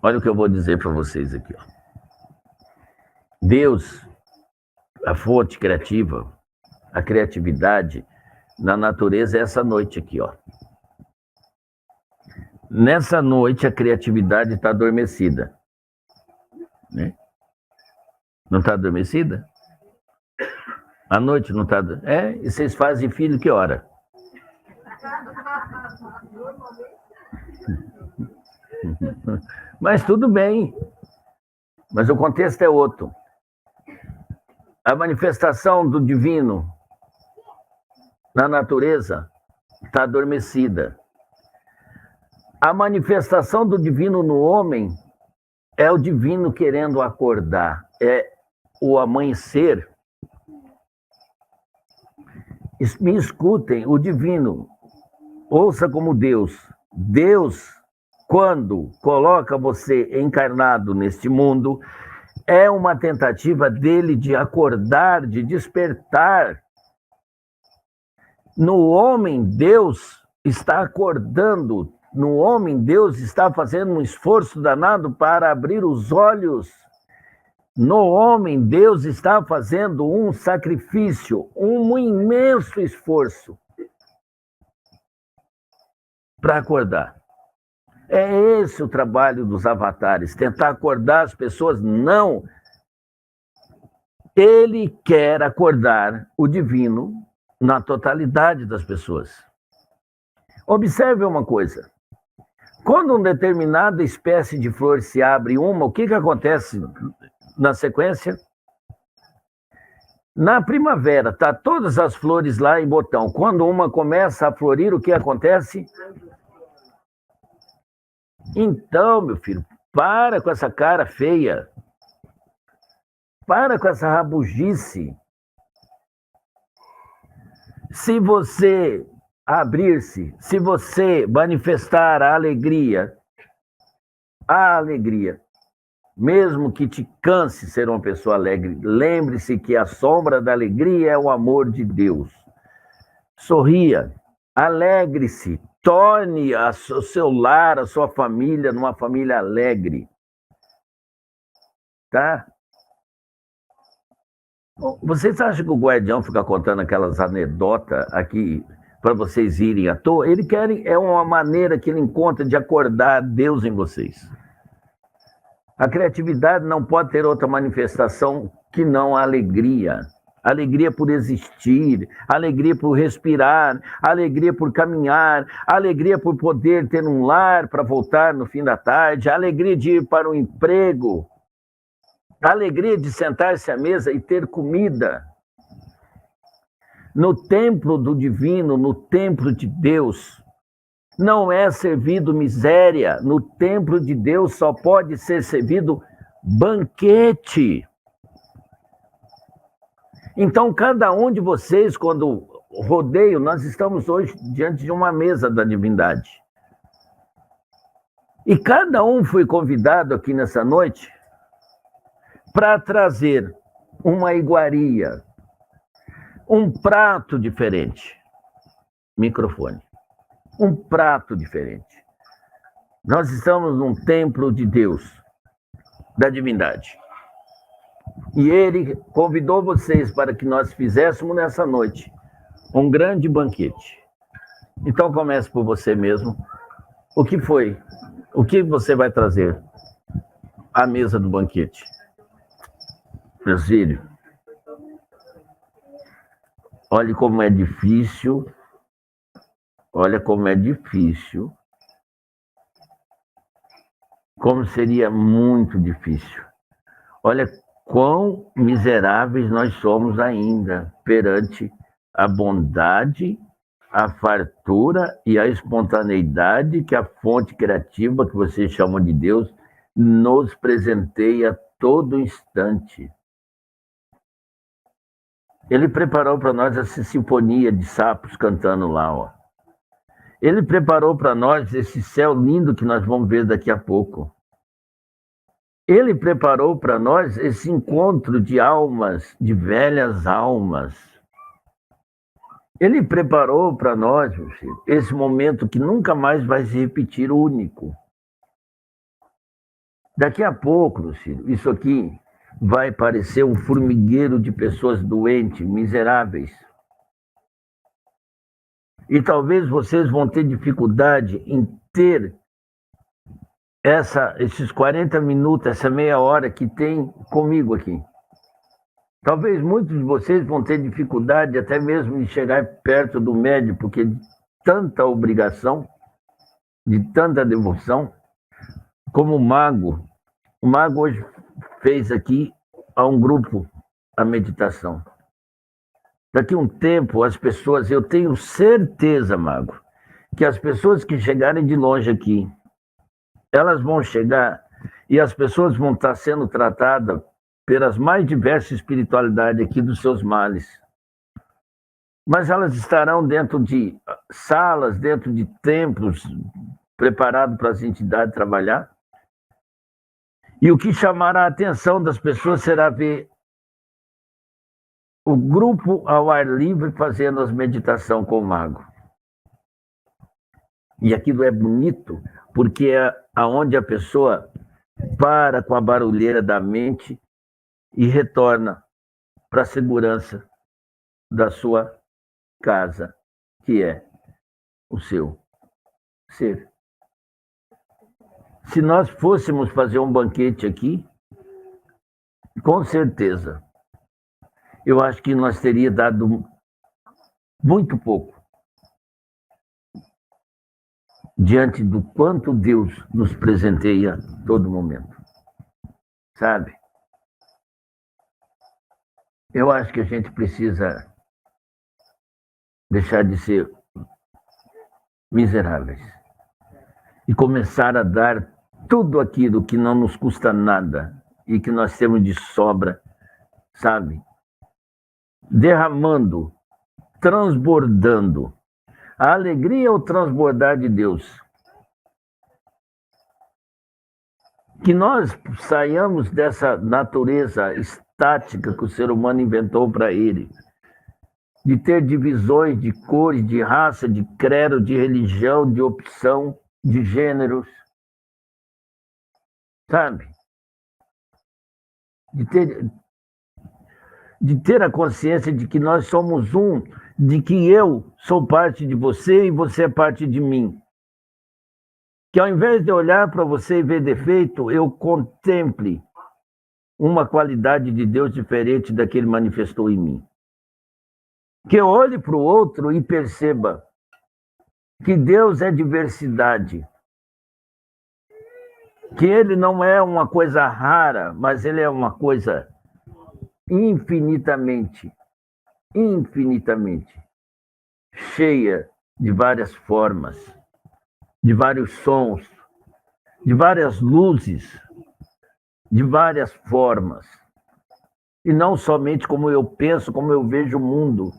Olha o que eu vou dizer para vocês aqui. Ó. Deus, a fonte criativa, a criatividade na natureza é essa noite aqui, ó. Nessa noite a criatividade está adormecida. Né? Não está adormecida? À noite não está... e vocês fazem filho que hora? Mas tudo bem. Mas o contexto é outro. A manifestação do divino na natureza está adormecida. A manifestação do divino no homem é o divino querendo acordar, é o amanhecer. Me escutem, o divino, ouça como Deus. Deus, quando coloca você encarnado neste mundo, é uma tentativa dele de acordar, de despertar. No homem, Deus está acordando. No homem, Deus está fazendo um esforço danado para abrir os olhos. No homem, Deus está fazendo um sacrifício, um imenso esforço para acordar. É esse o trabalho dos avatares, tentar acordar as pessoas. Não. Ele quer acordar o divino na totalidade das pessoas. Observe uma coisa. Quando uma determinada espécie de flor se abre o que acontece na sequência? Na primavera, tá todas as flores lá em botão. Quando uma começa a florir, o que acontece? Então, meu filho, para com essa cara feia. Para com essa rabugice. Se você abrir-se, se você manifestar a alegria, mesmo que te canse ser uma pessoa alegre, lembre-se que a sombra da alegria é o amor de Deus. Sorria, alegre-se, torne o seu lar, a sua família, numa família alegre. Tá? Vocês acham que o Guardião fica contando aquelas anedotas aqui para vocês irem à toa? Ele quer, é uma maneira que ele encontra de acordar Deus em vocês. A criatividade não pode ter outra manifestação que não a alegria. Alegria por existir, alegria por respirar, alegria por caminhar, alegria por poder ter um lar para voltar no fim da tarde, alegria de ir para o emprego. A alegria de sentar-se à mesa e ter comida. No templo do divino, no templo de Deus, não é servido miséria. No templo de Deus só pode ser servido banquete. Então, cada um de vocês, quando rodeio, nós estamos hoje diante de uma mesa da divindade. E cada um foi convidado aqui nessa noite para trazer uma iguaria, um prato diferente. Microfone. Um prato diferente. Nós estamos num templo de Deus, da divindade. E ele convidou vocês para que nós fizéssemos nessa noite um grande banquete. Então comece por você mesmo. O que foi? O que você vai trazer à mesa do banquete? Meu filho, olhe como é difícil. Olha como é difícil. Como seria muito difícil. Olha quão miseráveis nós somos ainda perante a bondade, a fartura e a espontaneidade que a fonte criativa, que vocês chamam de Deus, nos presenteia a todo instante. Ele preparou para nós essa sinfonia de sapos cantando lá, ó. Ele preparou para nós esse céu lindo que nós vamos ver daqui a pouco. Ele preparou para nós esse encontro de almas, de velhas almas. Ele preparou para nós, meu filho, esse momento que nunca mais vai se repetir, único. Daqui a pouco, meu filho, isso aqui vai parecer um formigueiro de pessoas doentes, miseráveis. E talvez vocês vão ter dificuldade em ter esses 40 minutos, essa meia hora que tem comigo aqui. Talvez muitos de vocês vão ter dificuldade até mesmo de chegar perto do médium, porque de tanta obrigação, de tanta devoção, como o mago hoje fez aqui a um grupo a meditação. Daqui a um tempo, as pessoas, eu tenho certeza, mago, que as pessoas que chegarem de longe aqui, elas vão chegar e as pessoas vão estar sendo tratadas pelas mais diversas espiritualidades aqui dos seus males. Mas elas estarão dentro de salas, dentro de templos preparados para as entidades trabalhar. E o que chamará a atenção das pessoas será ver o grupo ao ar livre fazendo as meditações com o mago. E aquilo é bonito, porque é aonde a pessoa para com a barulheira da mente e retorna para a segurança da sua casa, que é o seu ser. Se nós fôssemos fazer um banquete aqui, com certeza, eu acho que nós teríamos dado muito pouco diante do quanto Deus nos presenteia a todo momento. Sabe? Eu acho que a gente precisa deixar de ser miseráveis e começar a dar tudo aquilo que não nos custa nada e que nós temos de sobra, sabe? Derramando, transbordando. A alegria é o transbordar de Deus. Que nós saiamos dessa natureza estática que o ser humano inventou para ele, de ter divisões de cores, de raça, de credo, de religião, de opção, de gêneros, sabe? De ter a consciência de que nós somos um, de que eu sou parte de você e você é parte de mim. Que ao invés de olhar para você e ver defeito, eu contemple uma qualidade de Deus diferente da que Ele manifestou em mim. Que eu olhe para o outro e perceba que Deus é diversidade. que ele não é uma coisa rara, mas ele é uma coisa infinitamente, infinitamente cheia de várias formas, de vários sons, de várias luzes, de várias formas. E não somente como eu penso, como eu vejo o mundo,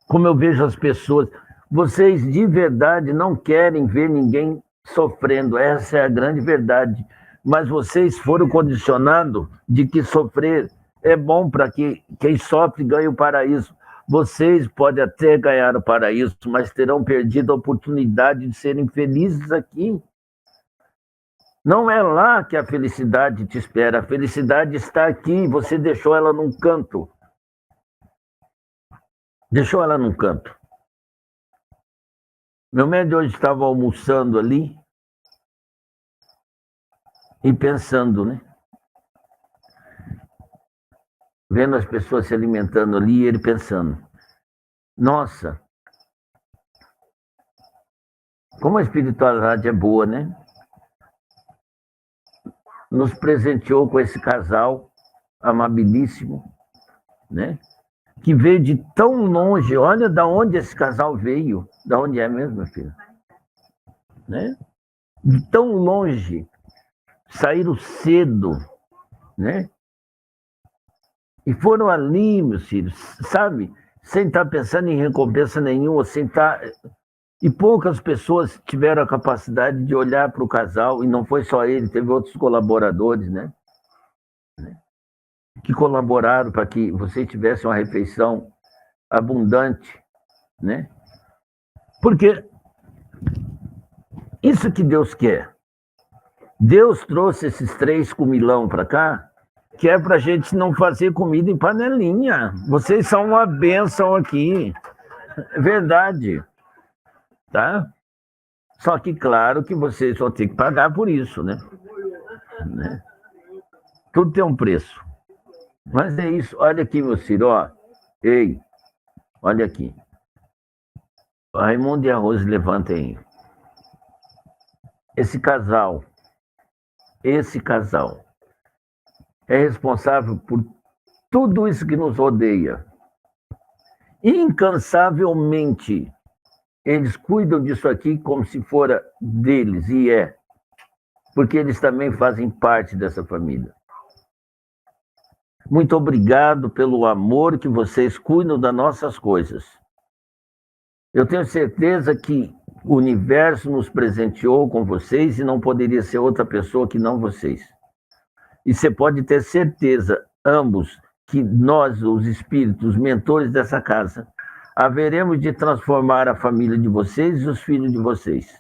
como eu vejo as pessoas. Vocês de verdade não querem ver ninguém sofrendo, essa é a grande verdade. Mas vocês foram condicionados de que sofrer é bom para que quem sofre ganhe o paraíso. Vocês podem até ganhar o paraíso, mas terão perdido a oportunidade de serem felizes aqui. Não é lá que a felicidade te espera, a felicidade está aqui, você deixou ela num canto. Deixou ela num canto. Meu médico hoje estava almoçando ali e pensando, né? Vendo as pessoas se alimentando ali e ele pensando, nossa, como a espiritualidade é boa, né? Nos presenteou com esse casal amabilíssimo, né? Que veio de tão longe. Olha da onde esse casal veio. Da onde é mesmo, meu filho? Né? De tão longe. Saíram cedo, né? E foram ali, meus filhos, sabe? Sem estar pensando em recompensa nenhuma, sem estar... E poucas pessoas tiveram a capacidade de olhar para o casal, e não foi só ele, teve outros colaboradores, né? Que colaboraram para que você tivesse uma refeição abundante, né? Porque isso que Deus quer. Deus trouxe esses 3 comilão para cá, que é para a gente não fazer comida em panelinha. Vocês são uma bênção aqui. É verdade. Tá? Só que, claro, que vocês vão ter que pagar por isso, né? Tudo tem um preço. Mas é isso. Olha aqui, meu filho, ó. Ei, olha aqui. Raimundo e a Rose, levantem aí. Esse casal é responsável por tudo isso que nos rodeia. Incansavelmente, eles cuidam disso aqui como se fora deles, e é. Porque eles também fazem parte dessa família. Muito obrigado pelo amor que vocês cuidam das nossas coisas. Eu tenho certeza que o universo nos presenteou com vocês e não poderia ser outra pessoa que não vocês. E você pode ter certeza, ambos, que nós, os espíritos, os mentores dessa casa, haveremos de transformar a família de vocês e os filhos de vocês.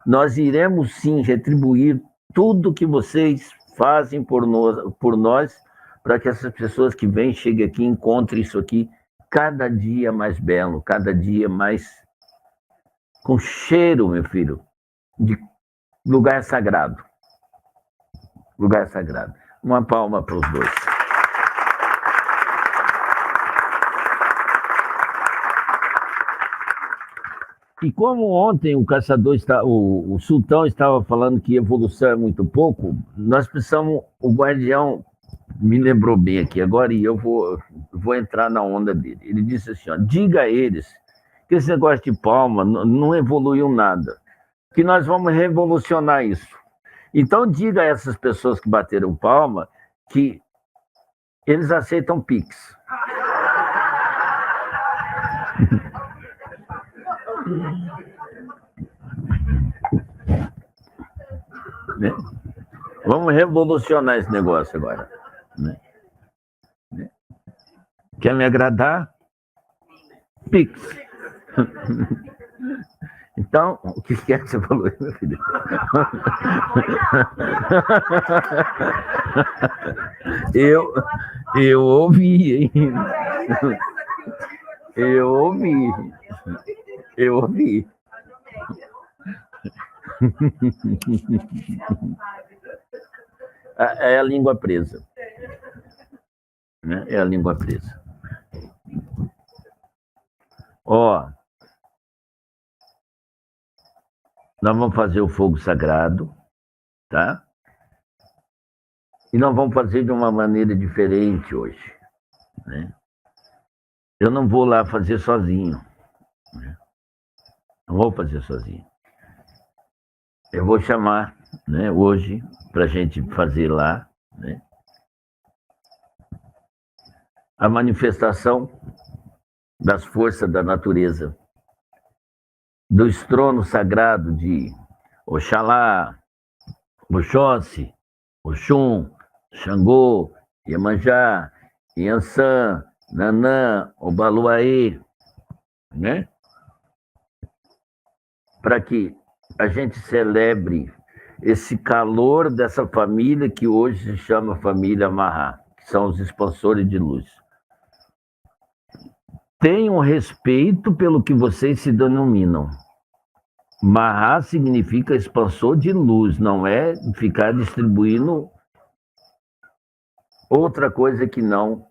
Nós iremos sim retribuir tudo que vocês fazem por nós, para que essas pessoas que vêm, cheguem aqui, encontrem isso aqui cada dia mais belo, cada dia mais com cheiro, meu filho, de lugar sagrado. Lugar sagrado. Uma palma para os dois. E como ontem o caçador o sultão estava falando que evolução é muito pouco, nós precisamos, o guardião me lembrou bem aqui agora e eu vou entrar na onda dele. Ele disse assim, ó, diga a eles que esse negócio de palma não evoluiu nada, que nós vamos revolucionar isso. Então diga a essas pessoas que bateram palma que eles aceitam Pix. Né? Vamos revolucionar esse negócio agora. Né? Quer me agradar? Pix. Então, o que é que você falou aí, meu filho? Eu ouvi, hein? Eu ouvi. Eu ouvi. É a língua presa. Né? É a língua presa. Ó, nós vamos fazer o fogo sagrado, tá? E nós vamos fazer de uma maneira diferente hoje, né? Eu não vou lá fazer sozinho, né? Não vou fazer sozinho. Eu vou chamar, né, hoje, para a gente fazer lá, né, a manifestação das forças da natureza, do estrono sagrado de Oxalá, Oxóssi, Oxum, Xangô, Iemanjá, Iansã, Nanã, Obaluaê, né? Para que a gente celebre esse calor dessa família que hoje se chama família Mahá, que são os expansores de luz. Tenham respeito pelo que vocês se denominam. Mahá significa expansor de luz, não é ficar distribuindo outra coisa que não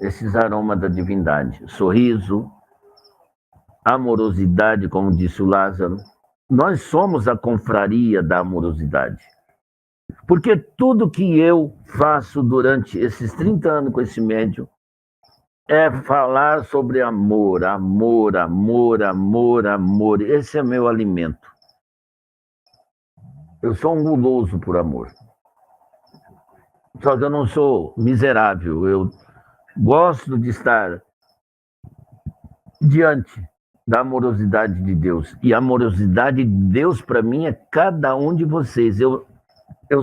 esses aromas da divindade. Sorriso, amorosidade, como disse o Lázaro. Nós somos a confraria da amorosidade. Porque tudo que eu faço durante esses 30 anos com esse médium é falar sobre amor, amor, amor, amor, amor. Esse é meu alimento. Eu sou um guloso por amor. Só que eu não sou miserável. Eu gosto de estar diante da amorosidade de Deus. E a amorosidade de Deus, para mim, é cada um de vocês. Eu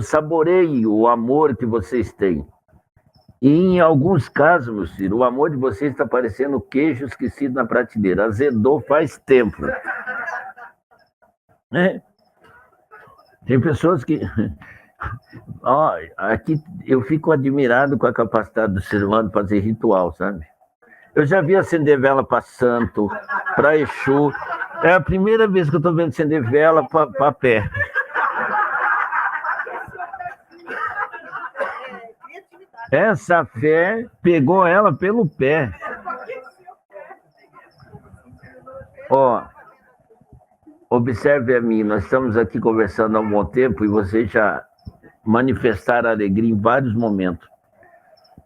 saboreio o amor que vocês têm. E em alguns casos, meu filho, o amor de vocês está parecendo queijo esquecido na prateleira. Azedou faz tempo. Né? Tem pessoas que... Ó, aqui eu fico admirado com a capacidade do ser humano de fazer ritual, sabe? Eu já vi acender vela para santo, para Exu. É a primeira vez que eu estou vendo acender vela para pé. Essa fé pegou ela pelo pé. Ó, observe a mim, nós estamos aqui conversando há um bom tempo e vocês já manifestaram alegria em vários momentos.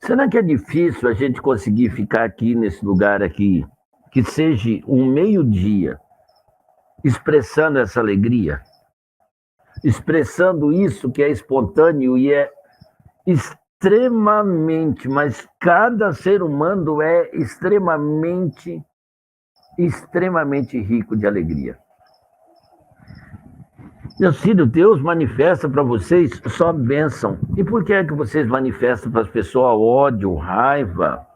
Será que é difícil a gente conseguir ficar aqui nesse lugar aqui, que seja um meio-dia, expressando essa alegria? Expressando isso que é espontâneo e é extremamente, mas cada ser humano é extremamente rico de alegria. Meus filhos, Deus manifesta para vocês só bênção. E por que é que vocês manifestam para as pessoas ódio, raiva?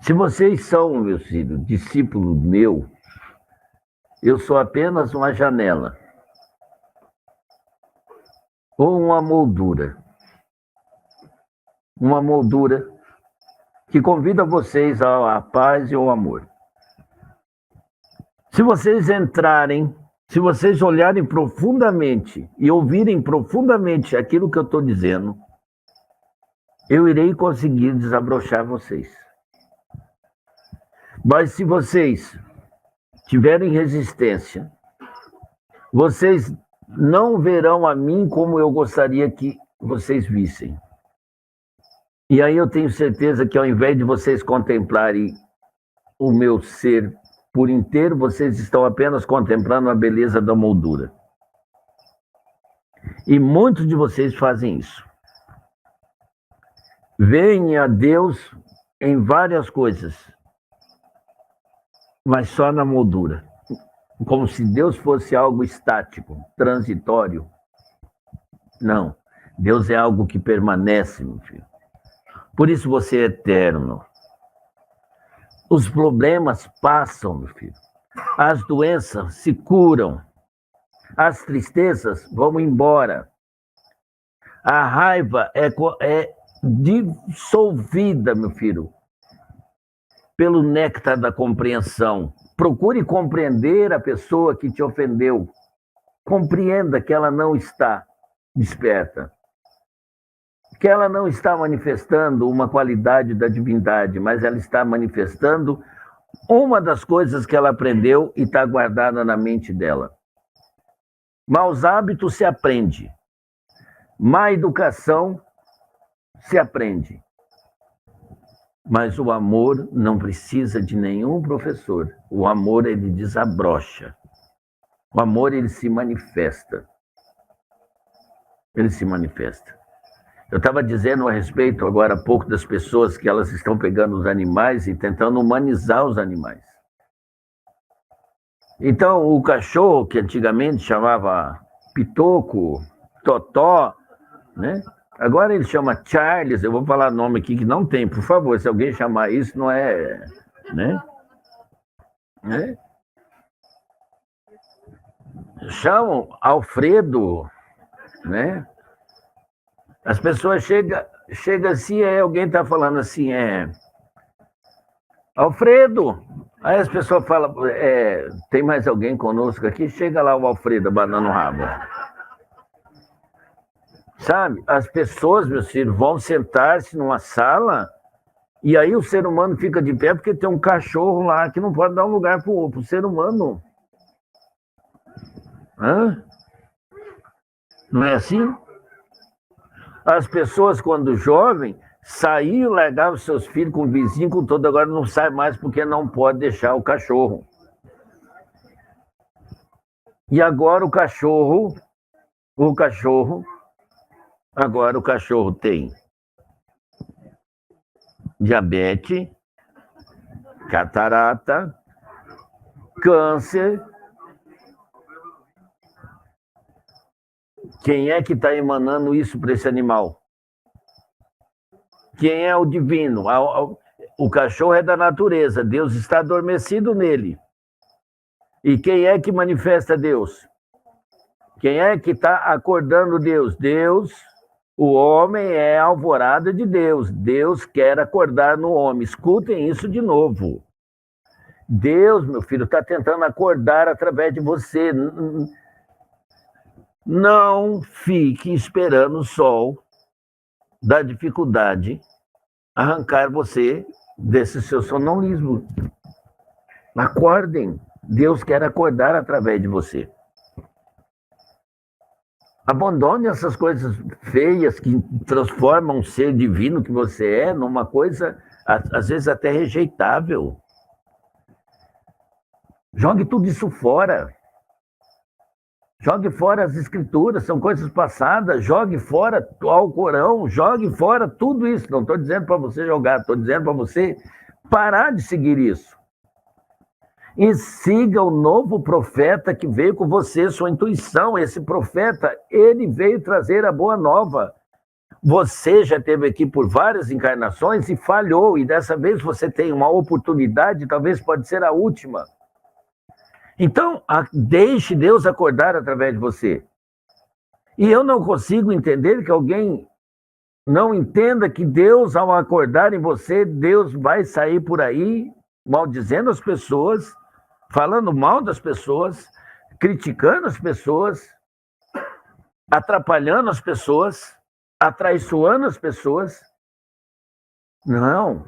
Se vocês são, meus filhos, discípulos meu, eu sou apenas uma janela ou uma moldura que convida vocês à paz e ao amor. Se vocês entrarem, se vocês olharem profundamente e ouvirem profundamente aquilo que eu estou dizendo, eu irei conseguir desabrochar vocês. Mas se vocês tiverem resistência, vocês não verão a mim como eu gostaria que vocês vissem. E aí eu tenho certeza que ao invés de vocês contemplarem o meu ser por inteiro, vocês estão apenas contemplando a beleza da moldura. E muitos de vocês fazem isso. Veem a Deus em várias coisas, mas só na moldura. Como se Deus fosse algo estático, transitório. Não. Deus é algo que permanece, meu filho. Por isso você é eterno. Os problemas passam, meu filho. As doenças se curam. As tristezas vão embora. A raiva é dissolvida, meu filho, pelo néctar da compreensão. Procure compreender a pessoa que te ofendeu. Compreenda que ela não está desperta. Que ela não está manifestando uma qualidade da divindade, mas ela está manifestando uma das coisas que ela aprendeu e está guardada na mente dela. Maus hábitos se aprende. Má educação se aprende. Mas o amor não precisa de nenhum professor. O amor, ele desabrocha. O amor, ele se manifesta. Ele se manifesta. Eu estava dizendo a respeito, agora há pouco, das pessoas que elas estão pegando os animais e tentando humanizar os animais. Então, o cachorro, que antigamente chamava Pitoco, Totó, né? Agora ele chama Charles, eu vou falar nome aqui que não tem, por favor, se alguém chamar isso, não é, né? Chamam Alfredo, né? As pessoas chegam assim, alguém está falando assim, Alfredo. Aí as pessoas falam, tem mais alguém conosco aqui? Chega lá o Alfredo abanando o rabo. Sabe, as pessoas, meus filhos, vão sentar-se numa sala e aí o ser humano fica de pé porque tem um cachorro lá que não pode dar um lugar para o ser humano. Hã? Não é assim? As pessoas, quando jovem, saíam, largavam seus filhos com o vizinho, com todo, agora não sai mais porque não pode deixar o cachorro. E agora agora o cachorro tem diabetes, catarata, câncer. Quem é que está emanando isso para esse animal? Quem é o divino? O cachorro é da natureza, Deus está adormecido nele. E quem é que manifesta Deus? Quem é que está acordando Deus? Deus, o homem é a alvorada de Deus. Deus quer acordar no homem. Escutem isso de novo. Deus, meu filho, está tentando acordar através de você. Não fique esperando o sol da dificuldade arrancar você desse seu sonambulismo. Acordem. Deus quer acordar através de você. Abandone essas coisas feias que transformam o ser divino que você é numa coisa, às vezes, até rejeitável. Jogue tudo isso fora. Jogue fora as escrituras, são coisas passadas. Jogue fora o Alcorão, jogue fora tudo isso. Não estou dizendo para você jogar, estou dizendo para você parar de seguir isso. E siga o novo profeta que veio com você, sua intuição. Esse profeta, ele veio trazer a boa nova. Você já esteve aqui por várias encarnações e falhou, e dessa vez você tem uma oportunidade, talvez pode ser a última. Então, deixe Deus acordar através de você. E eu não consigo entender que alguém não entenda que Deus, ao acordar em você, Deus vai sair por aí maldizendo as pessoas, falando mal das pessoas, criticando as pessoas, atrapalhando as pessoas, atraiçoando as pessoas. Não.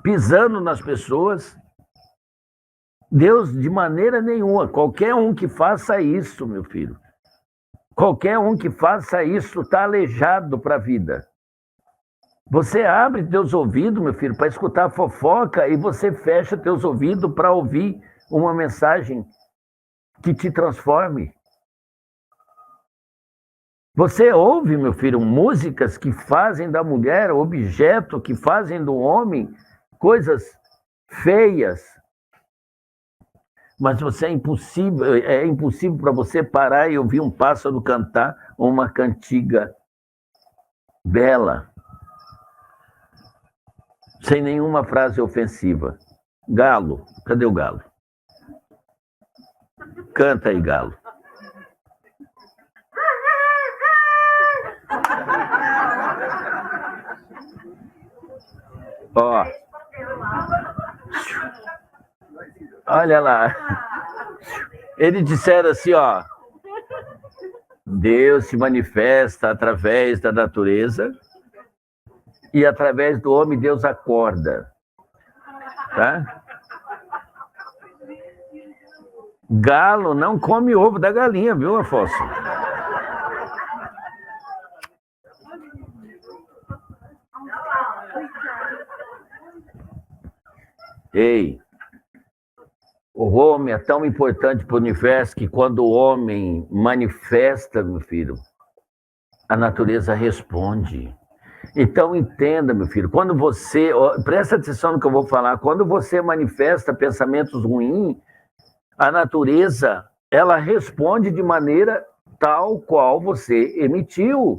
Pisando nas pessoas. Deus, de maneira nenhuma. Qualquer um que faça isso, meu filho, qualquer um que faça isso está aleijado para a vida. Você abre teus ouvidos, meu filho, para escutar fofoca e você fecha teus ouvidos para ouvir uma mensagem que te transforme. Você ouve, meu filho, músicas que fazem da mulher objeto, que fazem do homem coisas feias. Mas você é impossível para você parar e ouvir um pássaro cantar uma cantiga bela, sem nenhuma frase ofensiva. Galo, cadê o galo? Canta aí, galo. Ó. Olha lá. Eles disseram assim, ó. Deus se manifesta através da natureza e através do homem Deus acorda. Tá? Galo não come ovo da galinha, viu, Afonso? Ei, o homem é tão importante para o universo que quando o homem manifesta, meu filho, a natureza responde. Então entenda, meu filho, quando você, presta atenção no que eu vou falar, quando você manifesta pensamentos ruins, a natureza, ela responde de maneira tal qual você emitiu.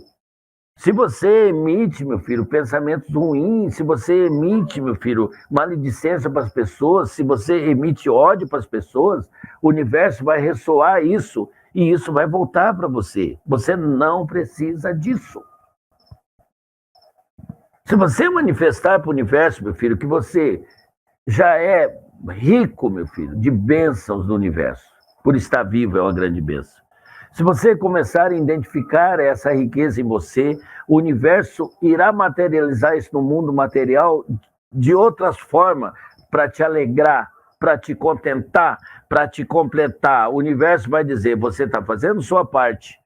Se você emite, meu filho, pensamentos ruins, se você emite, meu filho, maledicência para as pessoas, se você emite ódio para as pessoas, o universo vai ressoar isso e isso vai voltar para você. Você não precisa disso. Se você manifestar para o universo, meu filho, que você já é rico, meu filho, de bênçãos do universo, por estar vivo é uma grande bênção. Se você começar a identificar essa riqueza em você, o universo irá materializar isso no mundo material de outras formas para te alegrar, para te contentar, para te completar. O universo vai dizer, você está fazendo sua parte.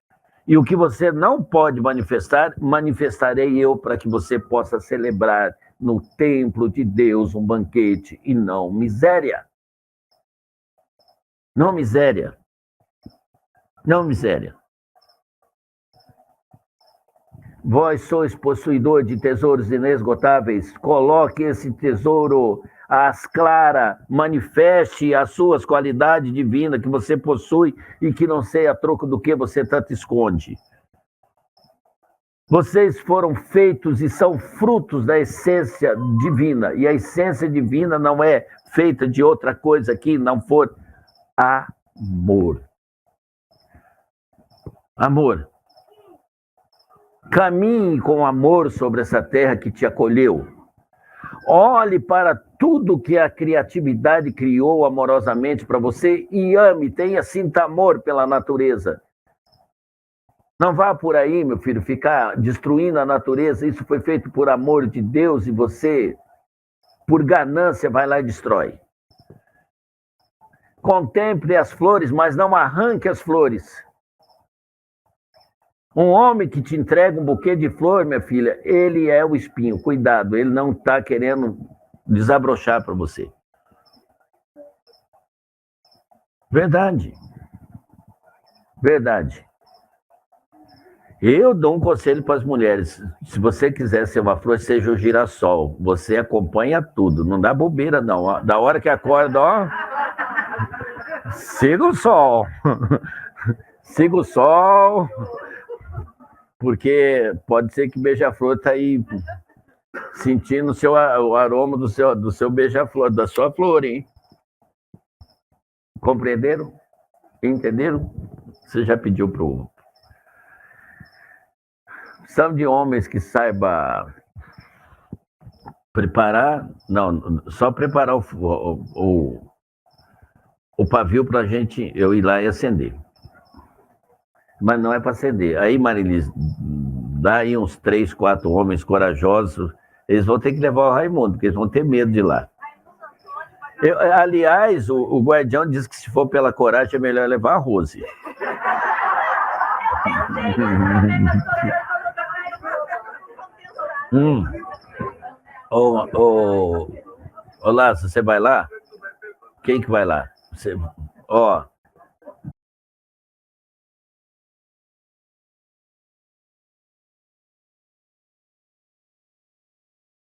E o que você não pode manifestar, manifestarei eu para que você possa celebrar no templo de Deus um banquete e não miséria. Não miséria. Não miséria. Vós sois possuidor de tesouros inesgotáveis, coloque esse tesouro às claras, manifeste as suas qualidades divinas que você possui e que não sei a troco do que você tanto esconde. Vocês foram feitos e são frutos da essência divina, e a essência divina não é feita de outra coisa que não for amor. Amor. Caminhe com amor sobre essa terra que te acolheu. Olhe para tudo que a criatividade criou amorosamente para você e ame, tenha, sinta amor pela natureza. Não vá por aí, meu filho, ficar destruindo a natureza. Isso foi feito por amor de Deus e você, por ganância, vai lá e destrói. Contemple as flores, mas não arranque as flores. Um homem que te entrega um buquê de flor, minha filha, ele é o espinho. Cuidado, ele não está querendo desabrochar para você. Verdade. Verdade. Eu dou um conselho para as mulheres. Se você quiser ser uma flor, seja o girassol. Você acompanha tudo. Não dá bobeira, não. Da hora que acorda, ó, siga o sol. Siga o sol. Porque pode ser que beija-flor está aí sentindo o aroma do seu beija-flor, da sua flor, hein? Compreenderam? Entenderam? Você já pediu para o... São de homens que saiba preparar, não, só preparar o pavio para a gente, eu ir lá e acender. Mas não é para acender. Aí, Marilis, dá aí uns 3, 4 homens corajosos, eles vão ter que levar o Raimundo, porque eles vão ter medo de ir lá. Aliás, o guardião diz que se for pela coragem é melhor levar a Rose. Ô, Lázaro, você vai lá? Quem que vai lá? Ó,